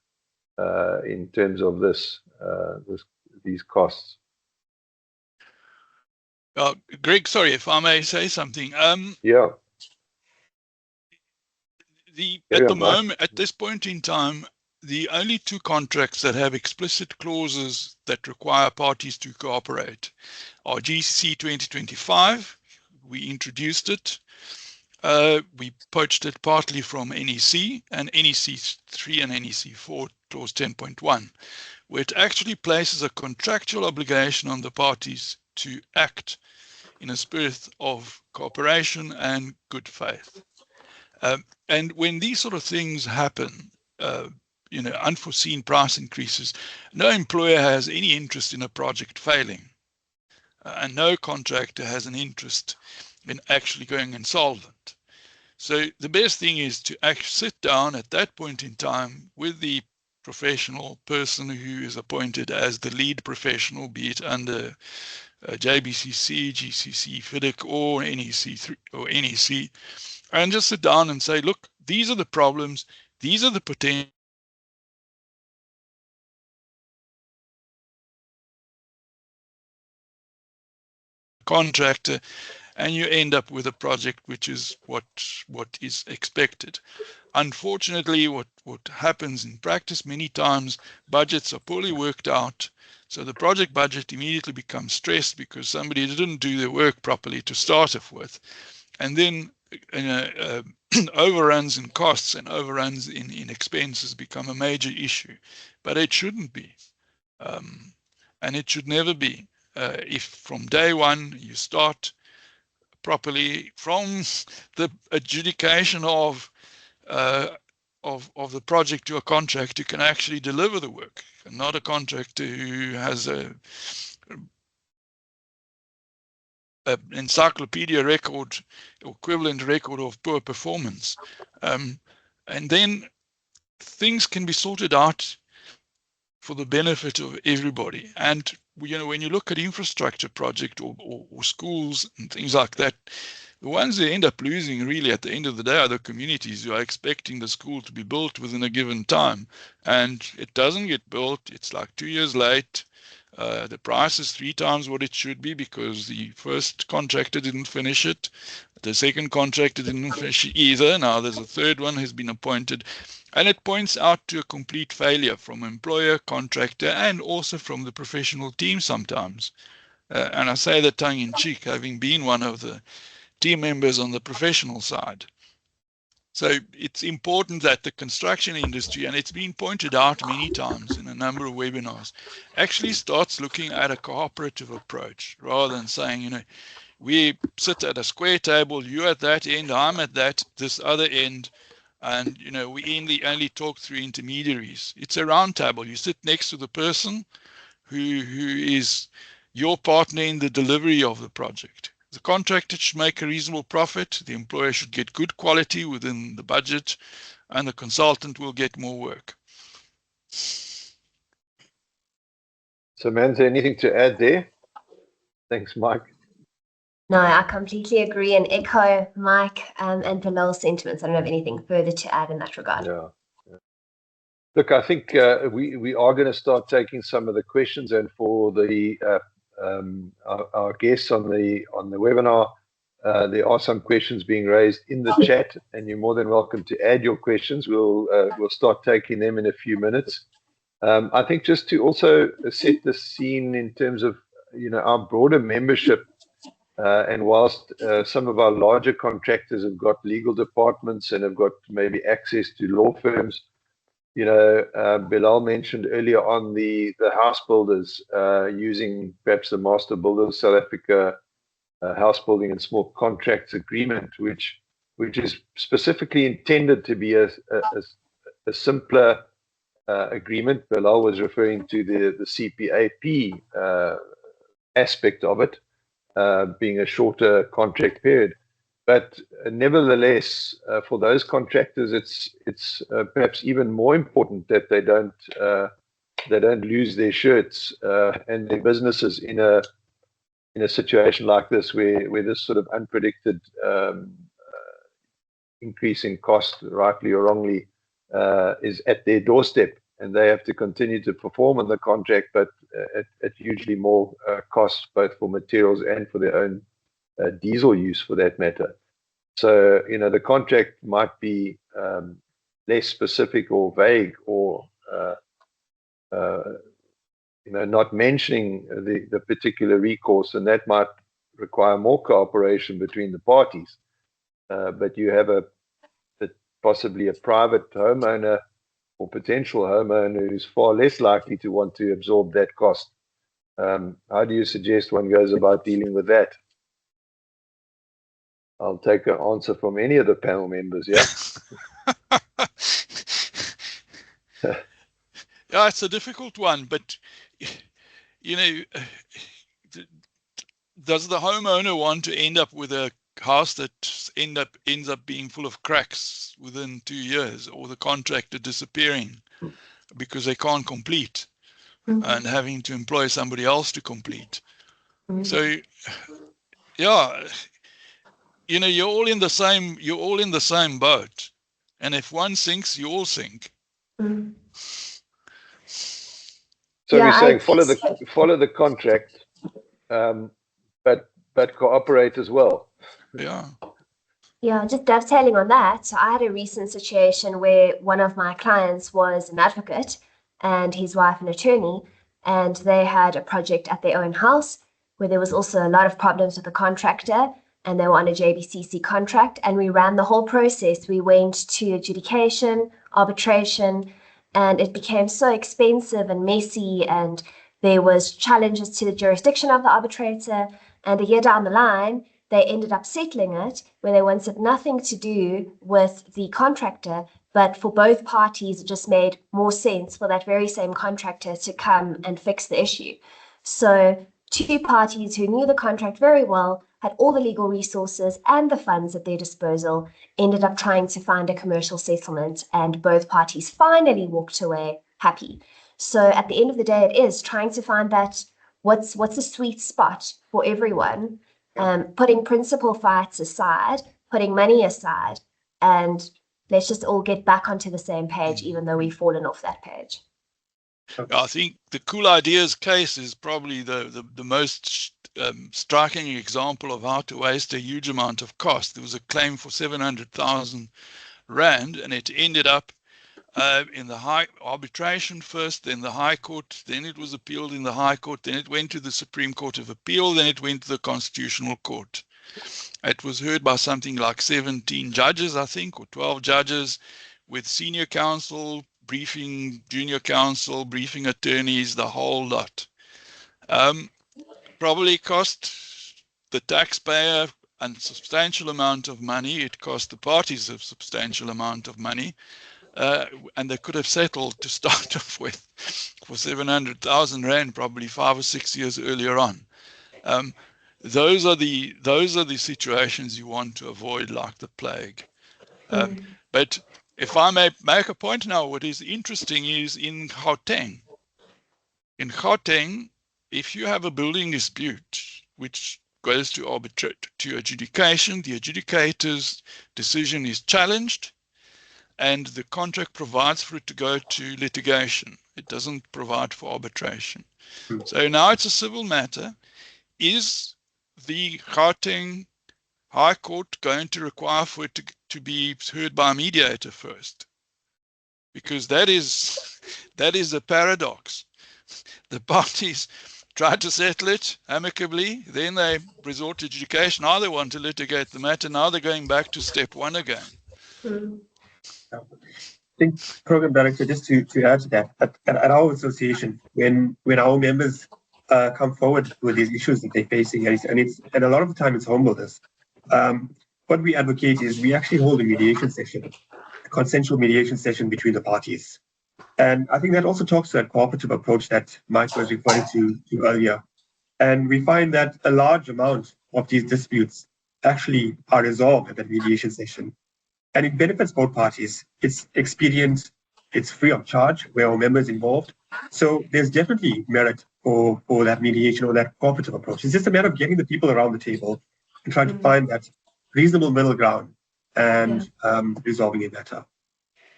in terms of these costs. Greg, sorry if I may say something. Yeah. At this point in time, the only two contracts that have explicit clauses that require parties to cooperate are GCC 2025. We introduced it. We poached it partly from NEC, and NEC 3 and NEC 4, clause 10.1, where it actually places a contractual obligation on the parties to act in a spirit of cooperation and good faith. And when these sort of things happen, unforeseen price increases, no employer has any interest in a project failing. And no contractor has an interest in actually going insolvent. So the best thing is to actually sit down at that point in time with the professional person who is appointed as the lead professional, be it under JBCC, GCC, FIDIC, or NEC3 or NEC, and just sit down and say, look, these are the problems, these are the potential contractor, and you end up with a project which is what is expected. Unfortunately, what happens in practice many times, budgets are poorly worked out, so the project budget immediately becomes stressed because somebody didn't do their work properly to start off with, and then overruns in costs and overruns in expenses become a major issue. But it shouldn't be, and it should never be. If from day one you start properly from the adjudication of the project to a contractor, you can actually deliver the work, and not a contractor who has an encyclopedia record, equivalent record of poor performance. And then things can be sorted out for the benefit of everybody. And when you look at infrastructure project or schools and things like that, the ones that end up losing really at the end of the day are the communities who are expecting the school to be built within a given time. And it doesn't get built. It's like 2 years late. The price is 3 times what it should be because the first contractor didn't finish it. The second contractor didn't finish it either. Now there's a third one who's been appointed. And it points out to a complete failure from employer, contractor, and also from the professional team sometimes. And I say that tongue in cheek, having been one of the team members on the professional side. So it's important that the construction industry, and it's been pointed out many times in a number of webinars, actually starts looking at a cooperative approach rather than saying, we sit at a square table, you at that end, I'm at this other end, and we only talk through intermediaries. It's a round table. You sit next to the person who is your partner in the delivery of the project. The contractor should make a reasonable profit, the employer should get good quality within the budget, and the consultant will get more work. Samantha, anything to add there? Thanks, Mike. No, I completely agree and echo Mike and Bilal's sentiments. I don't have anything further to add in that regard. Yeah. Look, I think we are going to start taking some of the questions, and for the our guests on the webinar, there are some questions being raised in the chat, and you're more than welcome to add your questions. We'll start taking them in a few minutes. I think just to also set the scene in terms of our broader membership, and whilst some of our larger contractors have got legal departments and have got maybe access to law firms, Bilal mentioned earlier on the house builders using perhaps the Master Builders South Africa House Building and Small Contracts Agreement, which is specifically intended to be a simpler agreement. Bilal was referring to the CPAP aspect of it. being a shorter contract period. But nevertheless, for those contractors, it's perhaps even more important that they don't lose their shirts and their businesses in a situation like this, where this sort of unpredicted increase in cost, rightly or wrongly, is at their doorstep, and they have to continue to perform on the contract, but at hugely more costs, both for materials and for their own diesel use, for that matter. So, the contract might be less specific or vague, or not mentioning the particular recourse, and that might require more cooperation between the parties. But you have possibly a private homeowner or potential homeowner who's far less likely to want to absorb that cost. How do you suggest one goes about dealing with that? I'll take an answer from any of the panel members, yeah? Yeah, it's a difficult one, but, does the homeowner want to end up with a house that ends up being full of cracks within 2 years, or the contractor disappearing because they can't complete and having to employ somebody else to complete? So, yeah, you're all in the same boat, and if one sinks, you all sink. So we're saying follow the contract, but cooperate as well. Yeah, just dovetailing on that. So I had a recent situation where one of my clients was an advocate and his wife an attorney, and they had a project at their own house where there was also a lot of problems with the contractor, and they were on a JBCC contract, and we ran the whole process. We went to adjudication, arbitration, and it became so expensive and messy, and there was challenges to the jurisdiction of the arbitrator, and a year down the line, they ended up settling it, where they wanted nothing to do with the contractor, but for both parties, it just made more sense for that very same contractor to come and fix the issue. So 2 parties who knew the contract very well, had all the legal resources and the funds at their disposal, ended up trying to find a commercial settlement, and both parties finally walked away happy. So at the end of the day, it is trying to find that what's a sweet spot for everyone, putting principal fights aside, putting money aside, and let's just all get back onto the same page, even though we've fallen off that page. I think the Cool Ideas case is probably the most striking example of how to waste a huge amount of cost. There was a claim for 700,000 Rand, and it ended up in the high arbitration first, then the High Court, then it was appealed in the High Court, then it went to the Supreme Court of Appeal, then it went to the Constitutional Court. It was heard by something like 17 judges, I think, or 12 judges, with senior counsel, briefing junior counsel, briefing attorneys, the whole lot. Probably cost the taxpayer a substantial amount of money. It cost the parties a substantial amount of money. And they could have settled to start off with for 700,000 Rand, probably 5 or 6 years earlier on. Those are the situations you want to avoid like the plague. But if I may make a point now, what is interesting is in Gauteng. In Gauteng, if you have a building dispute which goes to adjudication, the adjudicator's decision is challenged, and the contract provides for it to go to litigation. It doesn't provide for arbitration. So now it's a civil matter. Is the Gauteng High Court going to require for it to be heard by a mediator first? Because that is a paradox. The parties try to settle it amicably, then they resort to adjudication. Now they want to litigate the matter. Now they're going back to step 1 again. I think, Program Director, just to add to that, at our association, when our members come forward with these issues that they're facing, and a lot of the time it's home builders, what we advocate is we actually hold a mediation session, a consensual mediation session between the parties. And I think that also talks to that cooperative approach that Mike was referring to earlier. And we find that a large amount of these disputes actually are resolved at that mediation session. And it benefits both parties. It's expedient, it's free of charge, where our members involved. So there's definitely merit for that mediation or that cooperative approach. It's just a matter of getting the people around the table and trying to find that reasonable middle ground and resolving it better.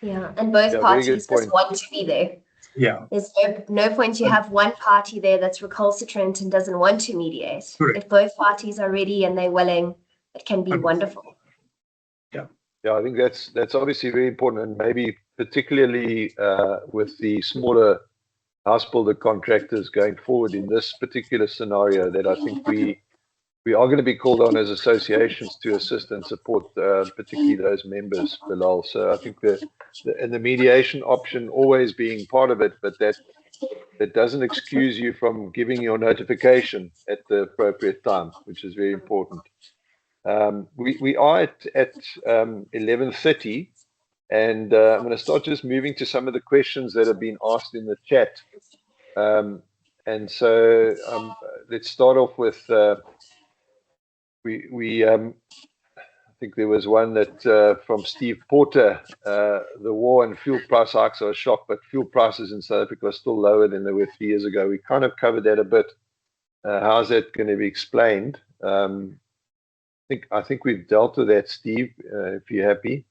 Yeah, and both parties just want to be there. Yeah. There's no point you have one party there that's recalcitrant and doesn't want to mediate. Correct. If both parties are ready and they're willing, it can be wonderful. Yeah, I think that's obviously very important, and maybe particularly with the smaller house builder contractors going forward in this particular scenario, that I think we are going to be called on as associations to assist and support particularly those members, Bilal. So I think the mediation option always being part of it, but that doesn't excuse you from giving your notification at the appropriate time, which is very important. We are at 11:30, and I'm going to start just moving to some of the questions that have been asked in the chat. And so let's start off with I think there was one that from Steve Porter, the war and fuel price hikes are a shock, but fuel prices in South Africa are still lower than they were 3 years ago. We kind of covered that a bit. How's that going to be explained? I think we've dealt with that, Steve, if you're happy.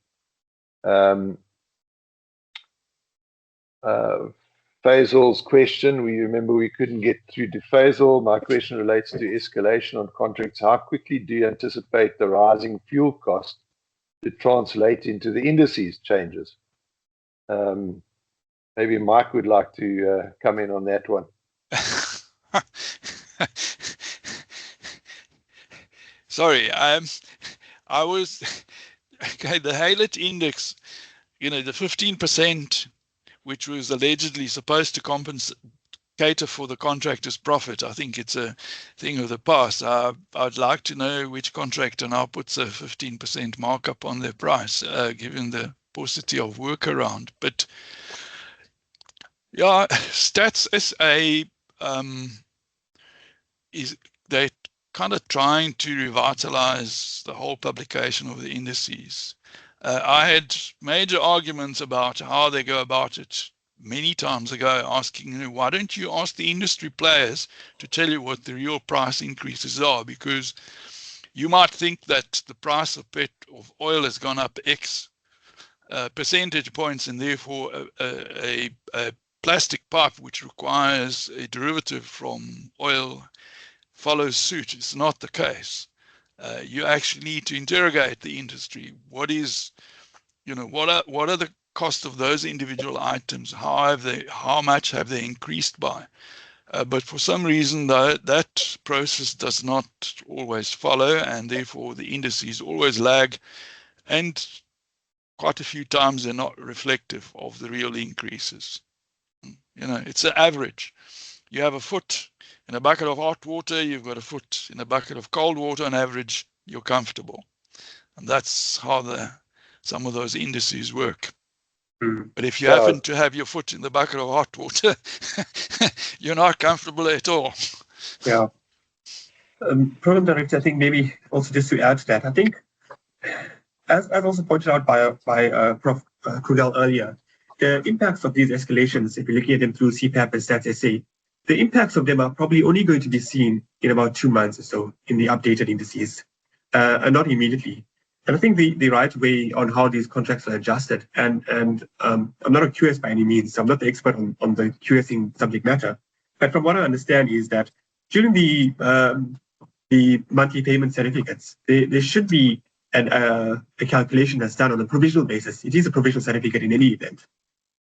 Faisal's question, we remember we couldn't get through to Faisal. My question relates to escalation on contracts. How quickly do you anticipate the rising fuel cost to translate into the indices changes? Maybe Mike would like to come in on that one. Sorry, I was okay. The Haylet index, the 15%, which was allegedly supposed to cater for the contractor's profit. I think it's a thing of the past. I'd like to know which contractor now puts a 15% markup on their price, given the paucity of work around. But yeah, Stats SA they're kind of trying to revitalize the whole publication of the indices. I had major arguments about how they go about it many times ago, asking, why don't you ask the industry players to tell you what the real price increases are? Because you might think that the price of oil has gone up X percentage points, and therefore a plastic pipe which requires a derivative from oil follows suit. It's not the case. You actually need to interrogate the industry. What is, what are the cost of those individual items? How much have they increased by? But for some reason, that process does not always follow, and therefore the indices always lag, and quite a few times they're not reflective of the real increases. It's an average. You have a foot in a bucket of hot water, you've got a foot in a bucket of cold water. On average, you're comfortable. And that's how some of those indices work. But if you happen to have your foot in the bucket of hot water, you're not comfortable at all. Yeah. Program Director, I think maybe also just to add to that, I think, as also pointed out by Prof. Krugell earlier, the impacts of these escalations, if you're looking at them through CPAP and Stats SA, the impacts of them are probably only going to be seen in about 2 months or so in the updated indices, and not immediately. And I think the right way on how these contracts are adjusted, and I'm not a QS by any means, so I'm not the expert on the QSing subject matter, but from what I understand is that during the monthly payment certificates, there should be a calculation that's done on a provisional basis. It is a provisional certificate in any event.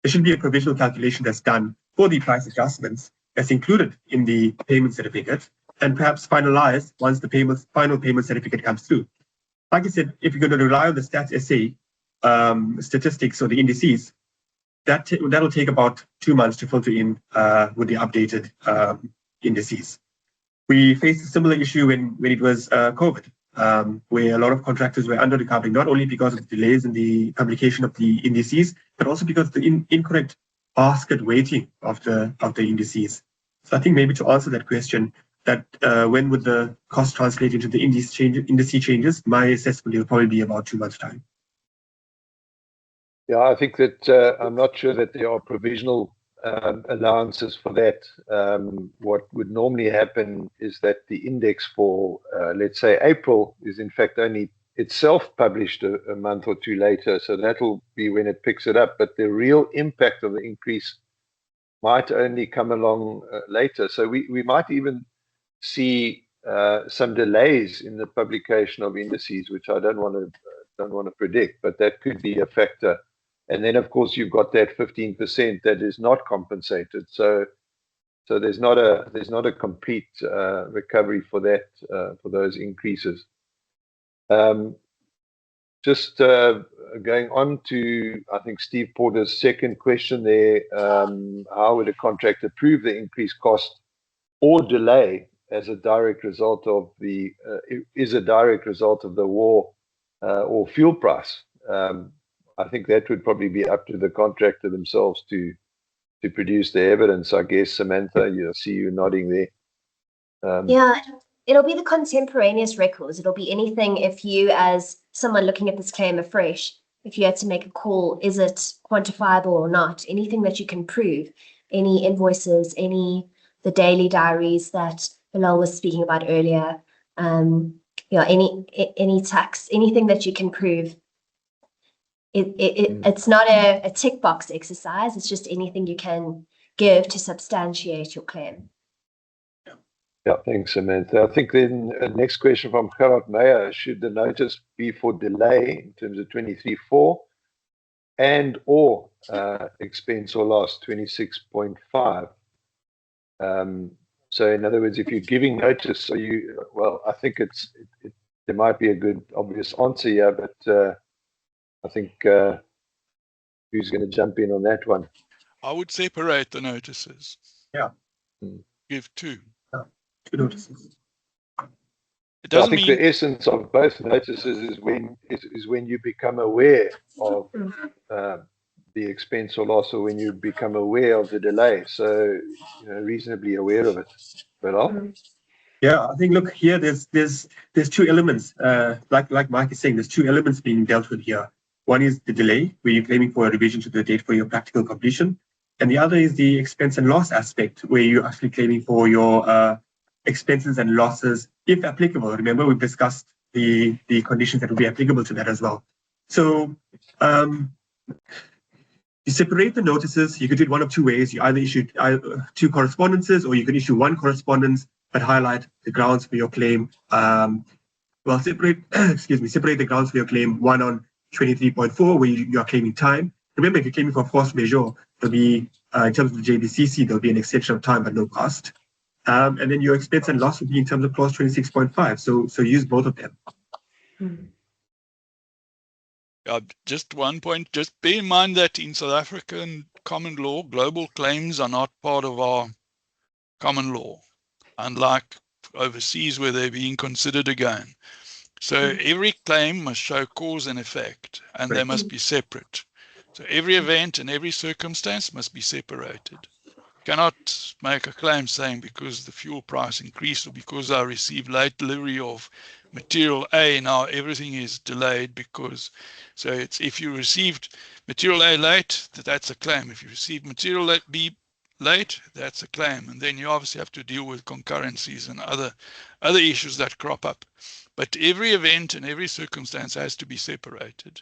There should be a provisional calculation that's done for the price adjustments that's included in the payment certificate, and perhaps finalized once the final payment certificate comes through. Like I said, if you're going to rely on the Stats SA statistics or the indices, that'll take about 2 months to filter in with the updated indices. We faced a similar issue when it was COVID, where a lot of contractors were under recovering, not only because of delays in the publication of the indices, but also because of the incorrect basket weighting of the indices. So I think maybe to answer that question, that when would the cost translate into the indice changes? My assessment will probably be about 2 months' time. Yeah, I think that I'm not sure that there are provisional allowances for that. What would normally happen is that the index for, let's say, April is in fact only itself published a month or two later. So that'll be when it picks it up. But the real impact of the increase might only come along later. So we might even see some delays in the publication of indices, which I don't want to predict, but that could be a factor. And then, of course, you've got that 15% that is not compensated. So there's not a complete recovery for that for those increases. Just going on to, I think, Steve Porter's second question there, how would a contractor prove the increased cost or delay as a direct result of the war or fuel price? I think that would probably be up to the contractor themselves to produce the evidence. I guess, Samantha, I see you nodding there. Yeah, it'll be the contemporaneous records. It'll be anything if you, as someone looking at this claim afresh, if you had to make a call, is it quantifiable or not? Anything that you can prove, any invoices, the daily diaries that Bilal was speaking about earlier, any tax, anything that you can prove. It's not a tick box exercise. It's just anything you can give to substantiate your claim. Yeah, thanks, Samantha. I think then next question from Gerard Meyer: should the notice be for delay in terms of 23.4 and or expense or loss 26.5? So in other words, if you're giving notice, I think there might be a good obvious answer here, but I think who's going to jump in on that one? I would separate the notices. Yeah. Give two. Yeah. Two notices. It doesn't I think the essence of both notices is when you become aware of the expense or loss, or when you become aware of the delay. So reasonably aware of it. But yeah, I think look here. There's two elements. Like Mike is saying, there's two elements being dealt with here. One is the delay, where you're claiming for a revision to the date for your practical completion, and the other is the expense and loss aspect, where you're actually claiming for your expenses and losses, if applicable. Remember, we've discussed the conditions that will be applicable to that as well. So you separate the notices. You could do it one of two ways. You either issue two correspondences, or you can issue one correspondence but highlight the grounds for your claim. Separate the grounds for your claim. One on 23.4, where you are claiming time. Remember, if you're claiming for force majeure, there'll be, in terms of the JBCC, there'll be an extension of time but no cost. And then your expense and loss will be in terms of clause 26.5. So use both of them. Just one point. Just bear in mind that in South African common law, global claims are not part of our common law, unlike overseas where they're being considered again. So every claim must show cause and effect, and they must be separate. So every event and every circumstance must be separated. You cannot make a claim saying because the fuel price increased or because I received late delivery of material A, now everything is delayed because. So it's if you received material A late, that's a claim. If you received material B late, that's a claim. And then you obviously have to deal with concurrencies and other issues that crop up. But every event and every circumstance has to be separated.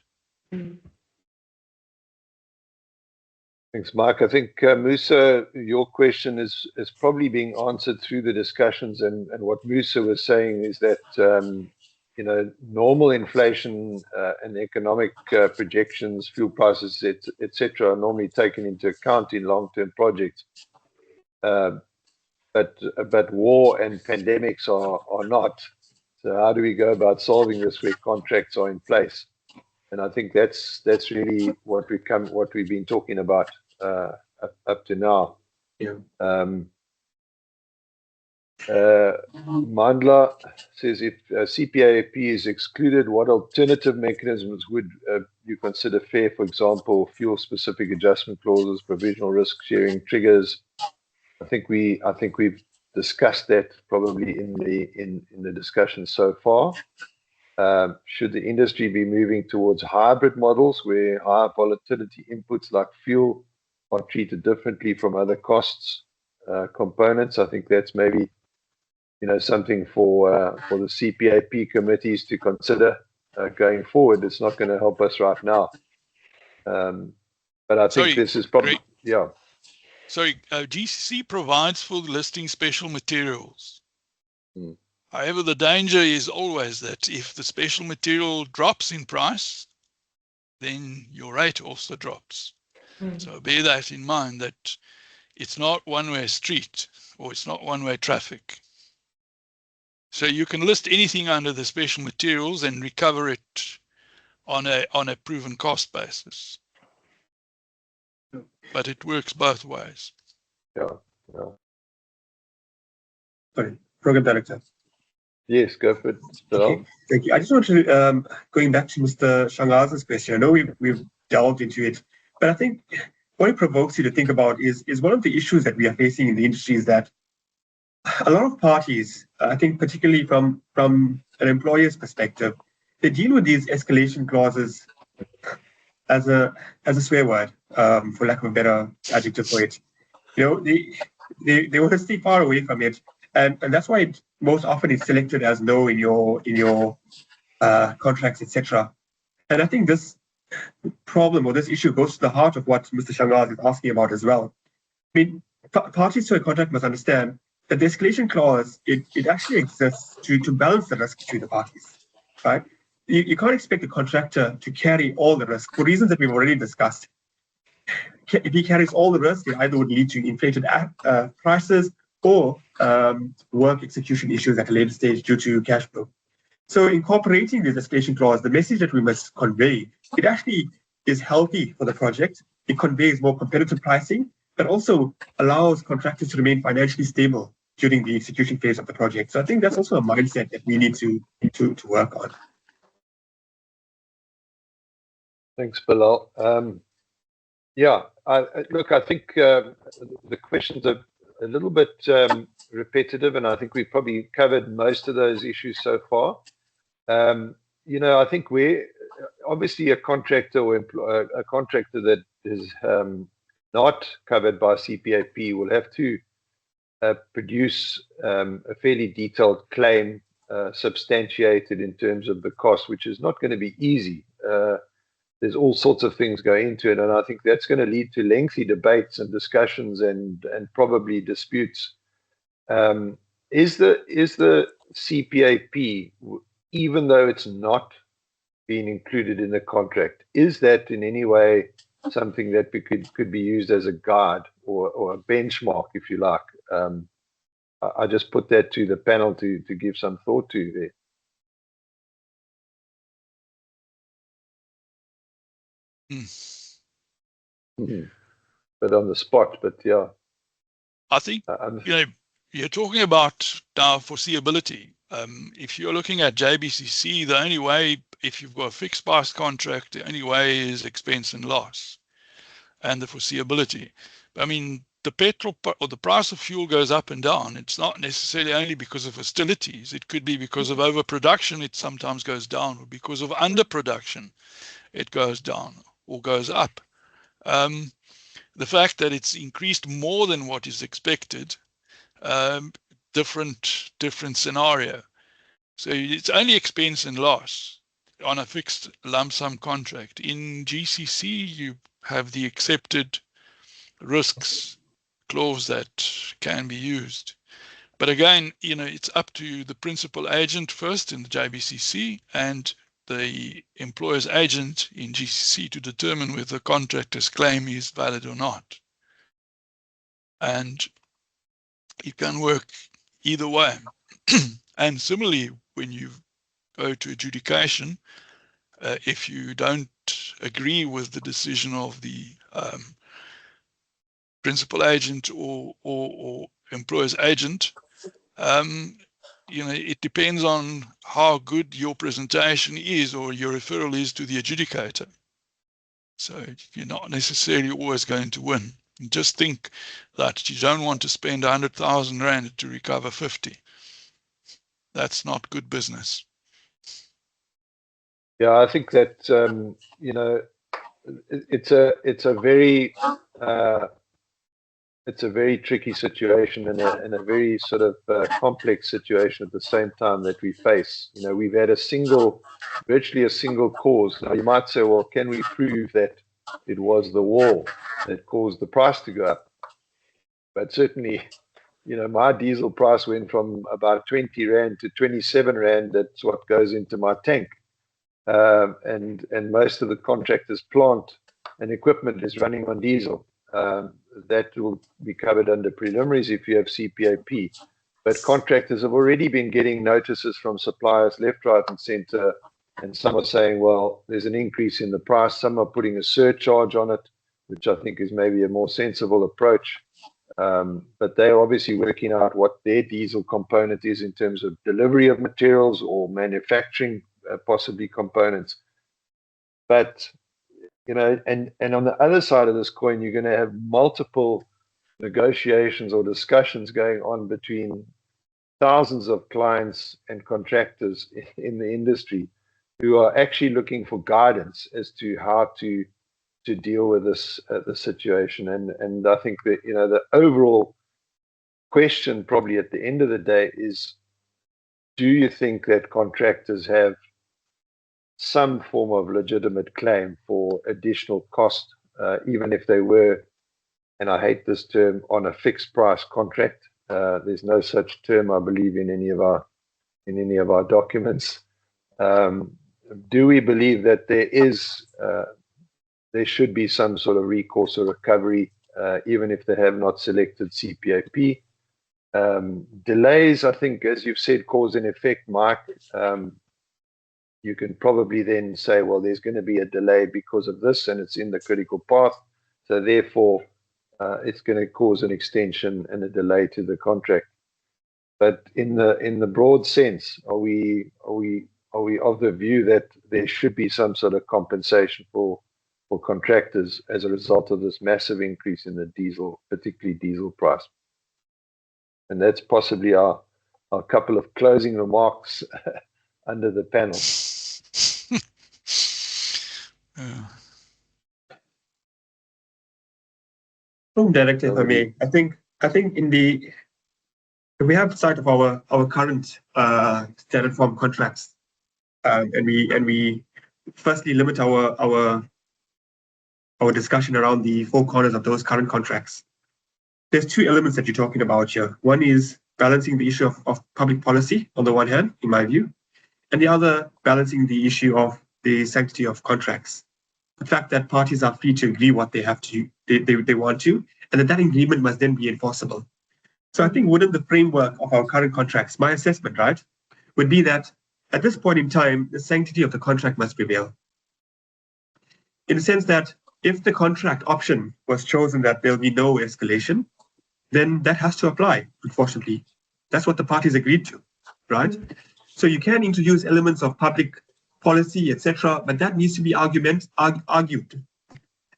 Thanks, Mark. I think, Musa, your question is probably being answered through the discussions. And what Musa was saying is that, normal inflation and economic projections, fuel prices, etc., are normally taken into account in long-term projects. But war and pandemics are not. So how do we go about solving this where contracts are in place? And I think that's really what we've been talking about up to now. Yeah. Mandla says, if CPAP is excluded, what alternative mechanisms would you consider fair? For example, fuel-specific adjustment clauses, provisional risk sharing triggers. I think we've discussed that probably in the discussion so far. Should the industry be moving towards hybrid models where high volatility inputs like fuel are treated differently from other costs components? I think that's maybe something for the CPAP committees to consider going forward. It's not going to help us right now, but I think this is probably Sorry, GCC provides for listing special materials. However, the danger is always that if the special material drops in price, then your rate also drops. So bear that in mind, that it's not one-way street, or it's not one-way traffic. So you can list anything under the special materials and recover it on a proven cost basis. But it works both ways. Sorry, Program Director. Yes, go for it. Okay, thank you. I just want to, going back to Mr. Shangaza's question, I know we've delved into it, but I think what it provokes you to think about is one of the issues that we are facing in the industry is that a lot of parties, I think particularly from an employer's perspective, they deal with these escalation clauses as a swear word, for lack of a better adjective for it. They want to stay far away from it. And that's why it most often is selected as no in your contracts, etc. And I think this problem or this issue goes to the heart of what Mr. Shangaz is asking about as well. I mean, parties to a contract must understand that the escalation clause, it actually exists to balance the risk between the parties, right? You can't expect the contractor to carry all the risk for reasons that we've already discussed. If he carries all the risk, it either would lead to inflated prices or work execution issues at a later stage due to cash flow. So incorporating this escalation clause, the message that we must convey, it actually is healthy for the project. It conveys more competitive pricing, but also allows contractors to remain financially stable during the execution phase of the project. So I think that's also a mindset that we need to work on. Thanks, Bilal. Look, I think the questions are a little bit repetitive, and I think we've probably covered most of those issues so far. I think we're obviously a contractor or a contractor that is not covered by CPAP will have to produce a fairly detailed claim substantiated in terms of the cost, which is not going to be easy. There's all sorts of things go into it, and I think that's going to lead to lengthy debates and discussions and probably disputes. Is the CPAP, even though it's not being included in the contract, is that in any way something that could be used as a guide or a benchmark, if you like? I just put that to the panel to give some thought to there. But on the spot, but yeah. I think, you're talking about now foreseeability. If you're looking at JBCC, the only way, if you've got a fixed price contract, the only way is expense and loss and the foreseeability. I mean, the petrol or the price of fuel goes up and down. It's not necessarily only because of hostilities. It could be because of overproduction. It sometimes goes down, or because of underproduction, it goes down or goes up. The fact that it's increased more than what is expected, different scenario. So it's only expense and loss on a fixed lump sum contract. In GCC, you have the accepted risks clause that can be used. But again, it's up to the principal agent first in the JBCC and the employer's agent in GCC to determine whether the contractor's claim is valid or not. And it can work either way. And similarly, when you go to adjudication, if you don't agree with the decision of the principal agent or employer's agent, it depends on how good your presentation is or your referral is to the adjudicator. So you're not necessarily always going to win. Just think that you don't want to spend 100,000 rand to recover 50. That's not good business. Yeah, I think that you know, it's a very tricky situation and a very sort of complex situation at the same time that we face. You know, we've had virtually a single cause. Now you might say, well, can we prove that it was the war that caused the price to go up? But certainly, you know, my diesel price went from about 20 Rand to 27 Rand. That's what goes into my tank. And most of the contractors' plant and equipment is running on diesel. That will be covered under preliminaries if you have CPAP. But contractors have already been getting notices from suppliers left, right, and center. And some are saying, well, there's an increase in the price. Some are putting a surcharge on it, which I think is maybe a more sensible approach. But they're obviously working out what their diesel component is in terms of delivery of materials or manufacturing, possibly components. But, you know, and on the other side of this coin, you're going to have multiple negotiations or discussions going on between thousands of clients and contractors in the industry who are actually looking for guidance as to how to deal with this situation. And I think that, you know, the overall question probably at the end of the day is, do you think that contractors have some form of legitimate claim for additional cost, even if they were, and I hate this term, on a fixed price contract? There's no such term, I believe, in any of our documents. Do we believe that there should be some sort of recourse or recovery, even if they have not selected CPAP? Delays, I think, as you've said, cause and effect, Mike. You can probably then say, well, there's going to be a delay because of this, and it's in the critical path. So therefore, it's going to cause an extension and a delay to the contract. But in the broad sense, are we of the view that there should be some sort of compensation for contractors as a result of this massive increase in the diesel, particularly diesel price? And that's possibly our couple of closing remarks under the panel. Yeah. Director, if I may, I think if we have sight of our current standard form contracts, and we firstly limit our discussion around the four corners of those current contracts, there's two elements that you're talking about here. One is balancing the issue of public policy on the one hand, in my view, and the other balancing the issue of the sanctity of contracts. The fact that parties are free to agree what they have to, they want to, and that agreement must then be enforceable. So I think within the framework of our current contracts, my assessment, right, would be that at this point in time, the sanctity of the contract must prevail. In the sense that if the contract option was chosen that there'll be no escalation, then that has to apply, unfortunately. That's what the parties agreed to, right? So you can introduce elements of public policy, etc., but that needs to be argued.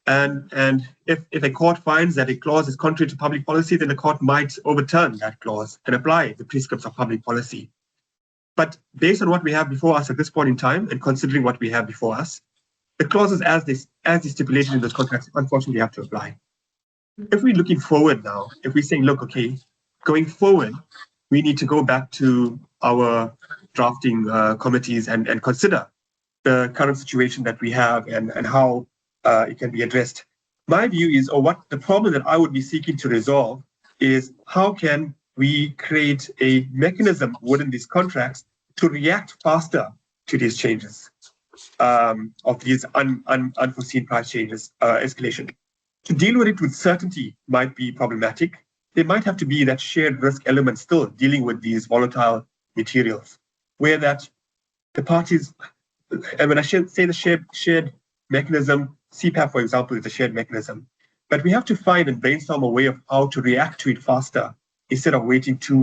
And if a court finds that a clause is contrary to public policy, then the court might overturn that clause and apply the prescripts of public policy. But based on what we have before us at this point in time, and considering what we have before us, the clauses as they stipulated in those contracts unfortunately have to apply. If we're looking forward now, if we're saying, look, okay, going forward, we need to go back to our drafting committees and consider the current situation that we have and how it can be addressed. My view is, or what the problem that I would be seeking to resolve is, how can we create a mechanism within these contracts to react faster to these changes of these unforeseen price changes, escalation. To deal with it with certainty might be problematic. There might have to be that shared risk element still dealing with these volatile materials, where that the parties, and when I say the shared mechanism, CPAP, for example, is a shared mechanism. But we have to find and brainstorm a way of how to react to it faster instead of waiting 2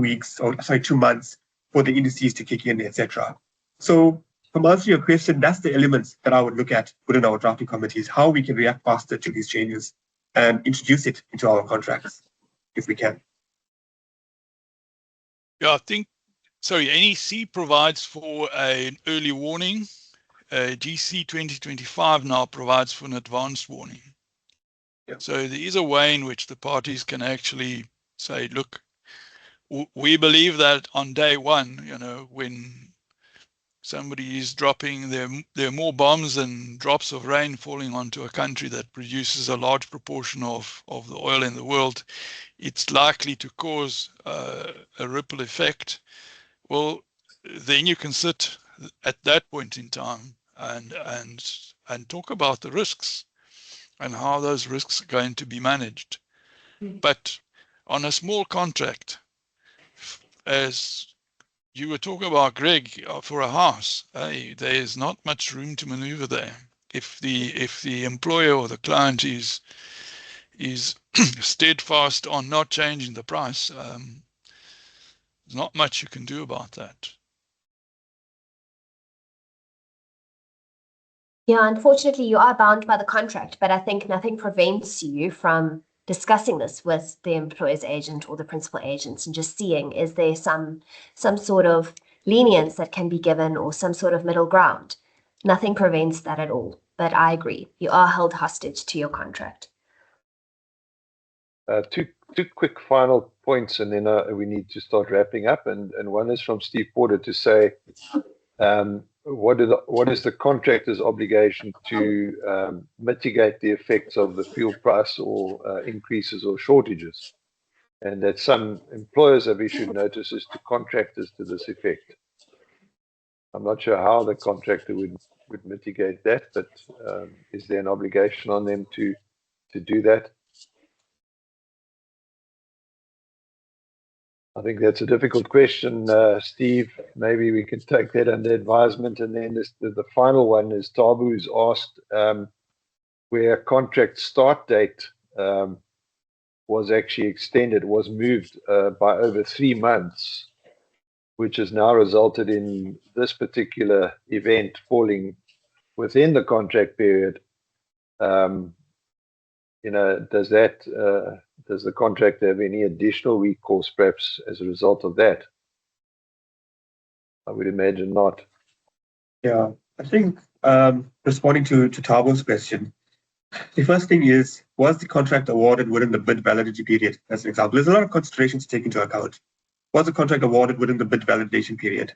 months for the indices to kick in, etc. So from answering your question, that's the elements that I would look at within our drafting committees, how we can react faster to these changes. and introduce it into our contracts if we can. Yeah, I think, sorry, NEC provides for an early warning. GC 2025 now provides for an advanced warning. Yeah. So there is a way in which the parties can actually say, look, we believe that on day one, you know, when somebody is dropping, there are more bombs than drops of rain falling onto a country that produces a large proportion of the oil in the world, it's likely to cause a ripple effect. Well, then you can sit at that point in time and talk about the risks and how those risks are going to be managed. But on a small contract, as you were talking about, Greg, for a house, there's not much room to maneuver there. If the employer or the client is steadfast on not changing the price, there's not much you can do about that. Yeah, unfortunately, you are bound by the contract, but I think nothing prevents you from discussing this with the employer's agent or the principal agents and just seeing, is there some sort of lenience that can be given or some sort of middle ground. Nothing prevents that at all. But I agree, you are held hostage to your contract. Two quick final points, and then we need to start wrapping up. And one is from Steve Porter to say, what is the contractor's obligation to mitigate the effects of the fuel price or increases or shortages? And that some employers have issued notices to contractors to this effect. I'm not sure how the contractor would mitigate that, but is there an obligation on them to do that? I think that's a difficult question, Steve. Maybe we can take that under advisement. And then the final one is Tabu's asked where a contract start date was actually extended, was moved by over 3 months, which has now resulted in this particular event falling within the contract period. You know, does the contractor have any additional recourse perhaps as a result of that? I would imagine not. Yeah, I think responding to Tabo's question, the first thing is, was the contract awarded within the bid validity period? As an example, there's a lot of considerations to take into account. Was the contract awarded within the bid validation period?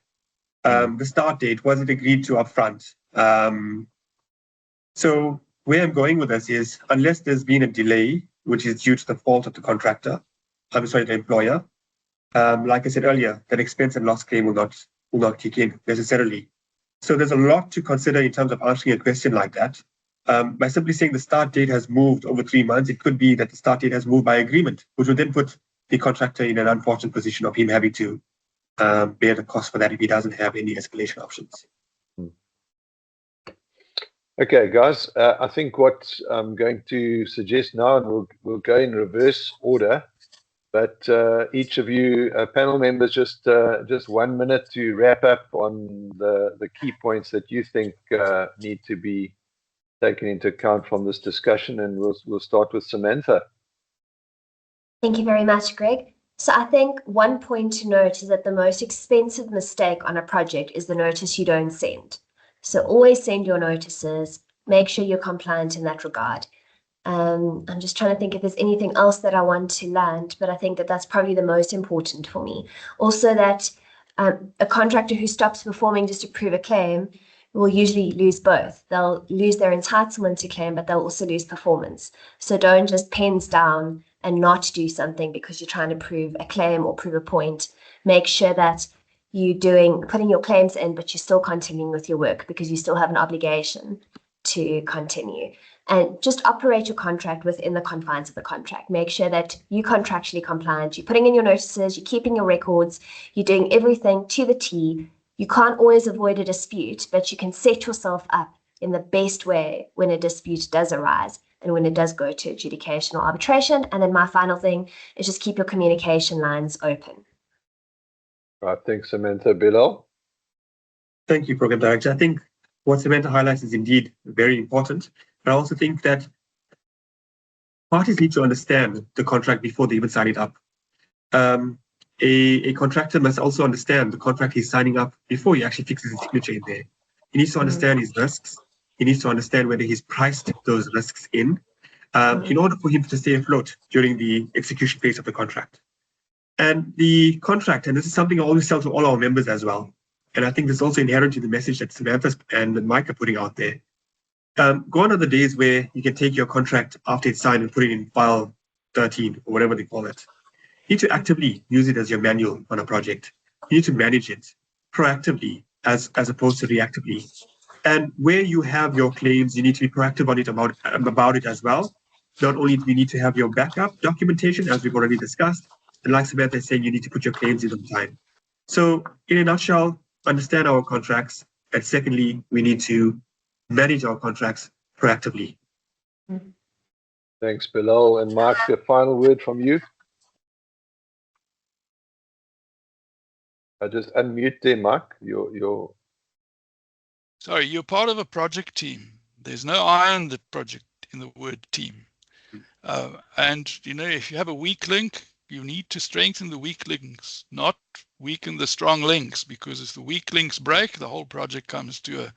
The start date, was it agreed to upfront? So where I'm going with this is, unless there's been a delay, which is due to the fault of the contractor, the employer, like I said earlier, that expense and loss claim will not kick in necessarily. So there's a lot to consider in terms of answering a question like that. By simply saying the start date has moved over 3 months, it could be that the start date has moved by agreement, which would then put the contractor in an unfortunate position of him having to bear the cost for that if he doesn't have any escalation options. Okay, guys, I think what I'm going to suggest now, and we'll go in reverse order, but each of you panel members, just 1 minute to wrap up on the key points that you think need to be taken into account from this discussion, and we'll start with Samantha. Thank you very much, Greg. So I think one point to note is that the most expensive mistake on a project is the notice you don't send. So always send your notices, make sure you're compliant in that regard. I'm just trying to think if there's anything else that I want to land, but I think that that's probably the most important for me. Also that a contractor who stops performing just to prove a claim will usually lose both. They'll lose their entitlement to claim, but they'll also lose performance. So don't just pens down and not do something because you're trying to prove a claim or prove a point. Make sure that you're putting your claims in, but you're still continuing with your work because you still have an obligation to continue. And just operate your contract within the confines of the contract. Make sure that you're contractually compliant, you're putting in your notices, you're keeping your records, you're doing everything to the T. You can't always avoid a dispute, but you can set yourself up in the best way when a dispute does arise and when it does go to adjudication or arbitration. And then my final thing is just keep your communication lines open. Right, thanks, Samantha. Bilal? Thank you, Program Director. I think what Samantha highlights is indeed very important. But I also think that parties need to understand the contract before they even sign it up. A contractor must also understand the contract he's signing up before he actually fixes his signature in there. He needs to understand his risks. He needs to understand whether he's priced those risks in order for him to stay afloat during the execution phase of the contract. And the contract, and this is something I always tell to all our members as well, and I think this is also inherent in the message that Samantha and Mike are putting out there. Gone are the days where you can take your contract after it's signed and put it in file 13 or whatever they call it. You need to actively use it as your manual on a project. You need to manage it proactively as opposed to reactively. And where you have your claims, you need to be proactive on it about it as well. Not only do you need to have your backup documentation, as we've already discussed, and like Samantha is saying, you need to put your claims in on time. So in a nutshell, understand our contracts. And secondly, we need to manage our contracts proactively. Thanks, Bilal. And Mark, the final word from you. I just unmute there, Mark. Sorry, you're part of a project team. There's no I in the project in the word team. And you know, if you have a weak link, you need to strengthen the weak links, not weaken the strong links, because if the weak links break, the whole project comes to a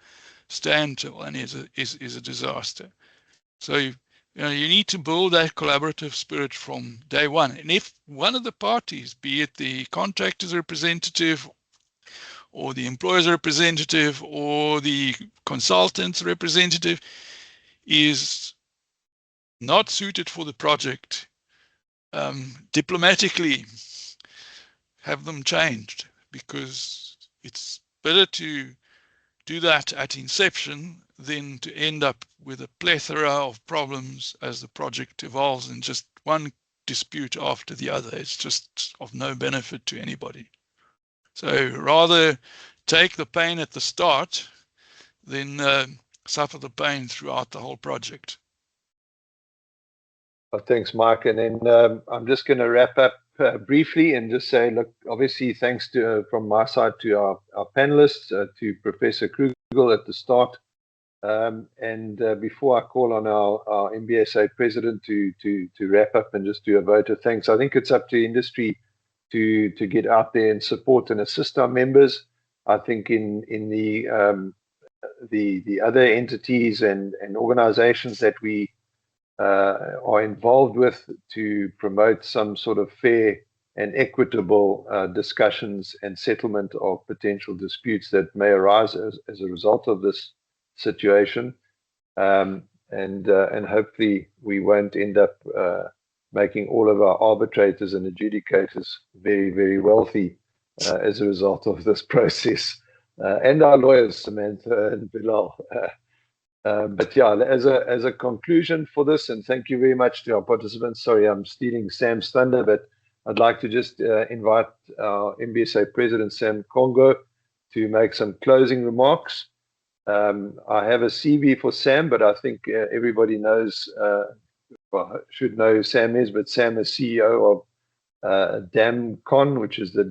standstill and is a disaster. So you need to build that collaborative spirit from day one. And if one of the parties, be it the contractor's representative or the employer's representative or the consultant's representative, is not suited for the project, diplomatically have them changed, because it's better to do that at inception than to end up with a plethora of problems as the project evolves and just one dispute after the other. It's just of no benefit to anybody. So rather take the pain at the start than suffer the pain throughout the whole project. Well, thanks, Mark. And then I'm just going to wrap up briefly and just say, look, obviously, thanks to from my side to our panelists, to Professor Krugel at the start. And before I call on our MBSA president to wrap up and just do a vote of thanks, I think it's up to industry to get out there and support and assist our members. I think in the other entities and organizations that we are involved with to promote some sort of fair and equitable discussions and settlement of potential disputes that may arise as a result of this situation, and hopefully we won't end up making all of our arbitrators and adjudicators very, very wealthy as a result of this process, and our lawyers, Samantha and Bilal. But yeah, as a conclusion for this, and thank you very much to our participants. Sorry, I'm stealing Sam's thunder, but I'd like to just invite our MBSA President, Sam Congo, to make some closing remarks. I have a CV for Sam, but I think everybody knows, well, should know who Sam is, but Sam is CEO of DAMCON, which is the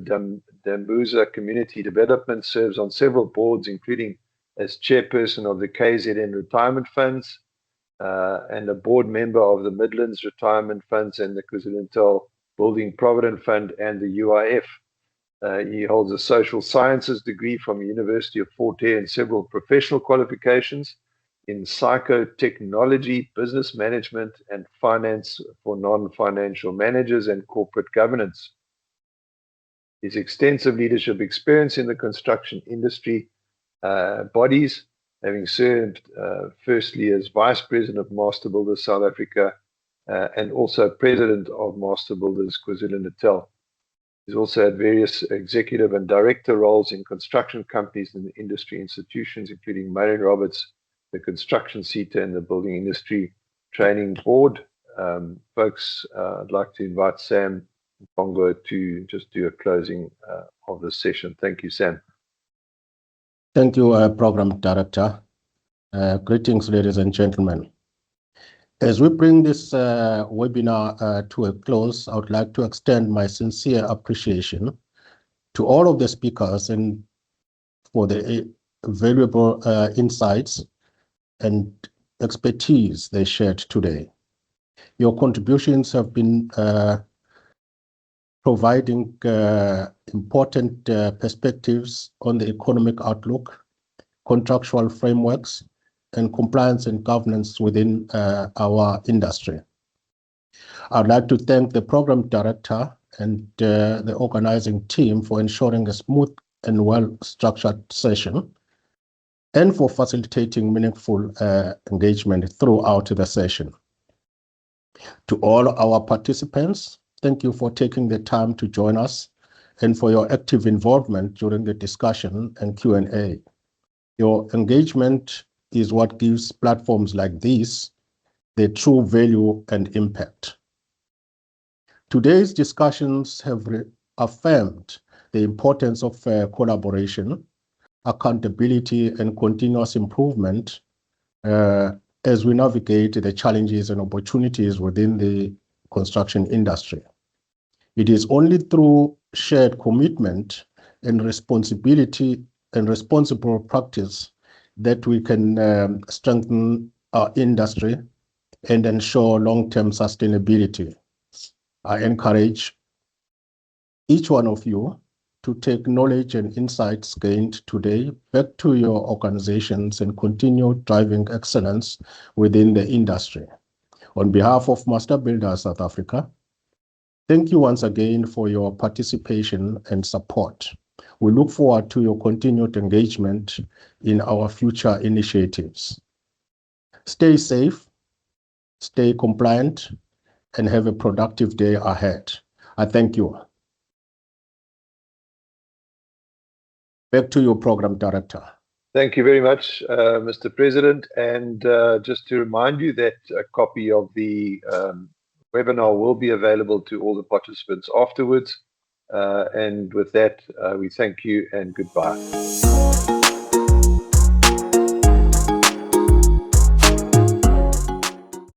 Dambuza Community Development, serves on several boards, including as chairperson of the KZN Retirement Funds and a board member of the Midlands Retirement Funds and the KwaZulu-Natal Building Provident Fund and the UIF. He holds a social sciences degree from the University of Fort Hare and several professional qualifications in psychotechnology, business management, and finance for non-financial managers and corporate governance. His extensive leadership experience in the construction industry bodies, having served firstly as Vice President of Master Builders South Africa and also President of Master Builders KwaZulu-Natal. He's also had various executive and director roles in construction companies and industry institutions, including Marion Roberts, the Construction CETA, and the Building Industry Training Board. Folks, I'd like to invite Sam Congo to just do a closing of this session. Thank you, Sam. Thank you, Program Director. Greetings, ladies and gentlemen. As we bring this webinar to a close, I would like to extend my sincere appreciation to all of the speakers and for the valuable insights and expertise they shared today. Your contributions have been providing important perspectives on the economic outlook, contractual frameworks, and compliance and governance within our industry. I'd like to thank the program director and the organizing team for ensuring a smooth and well-structured session and for facilitating meaningful engagement throughout the session. To all our participants, thank you for taking the time to join us and for your active involvement during the discussion and Q&A. Your engagement is what gives platforms like these their true value and impact. Today's discussions have affirmed the importance of collaboration, accountability, and continuous improvement as we navigate the challenges and opportunities within the construction industry. It is only through shared commitment and responsibility and responsible practice that we can strengthen our industry and ensure long-term sustainability. I encourage each one of you to take knowledge and insights gained today back to your organizations and continue driving excellence within the industry. On behalf of Master Builders South Africa, thank you once again for your participation and support. We look forward to your continued engagement in our future initiatives. Stay safe, stay compliant, and have a productive day ahead. I thank you. Back to you, Program Director. Thank you very much, Mr. President. And just to remind you that a copy of the webinar will be available to all the participants afterwards. And with that, we thank you and goodbye.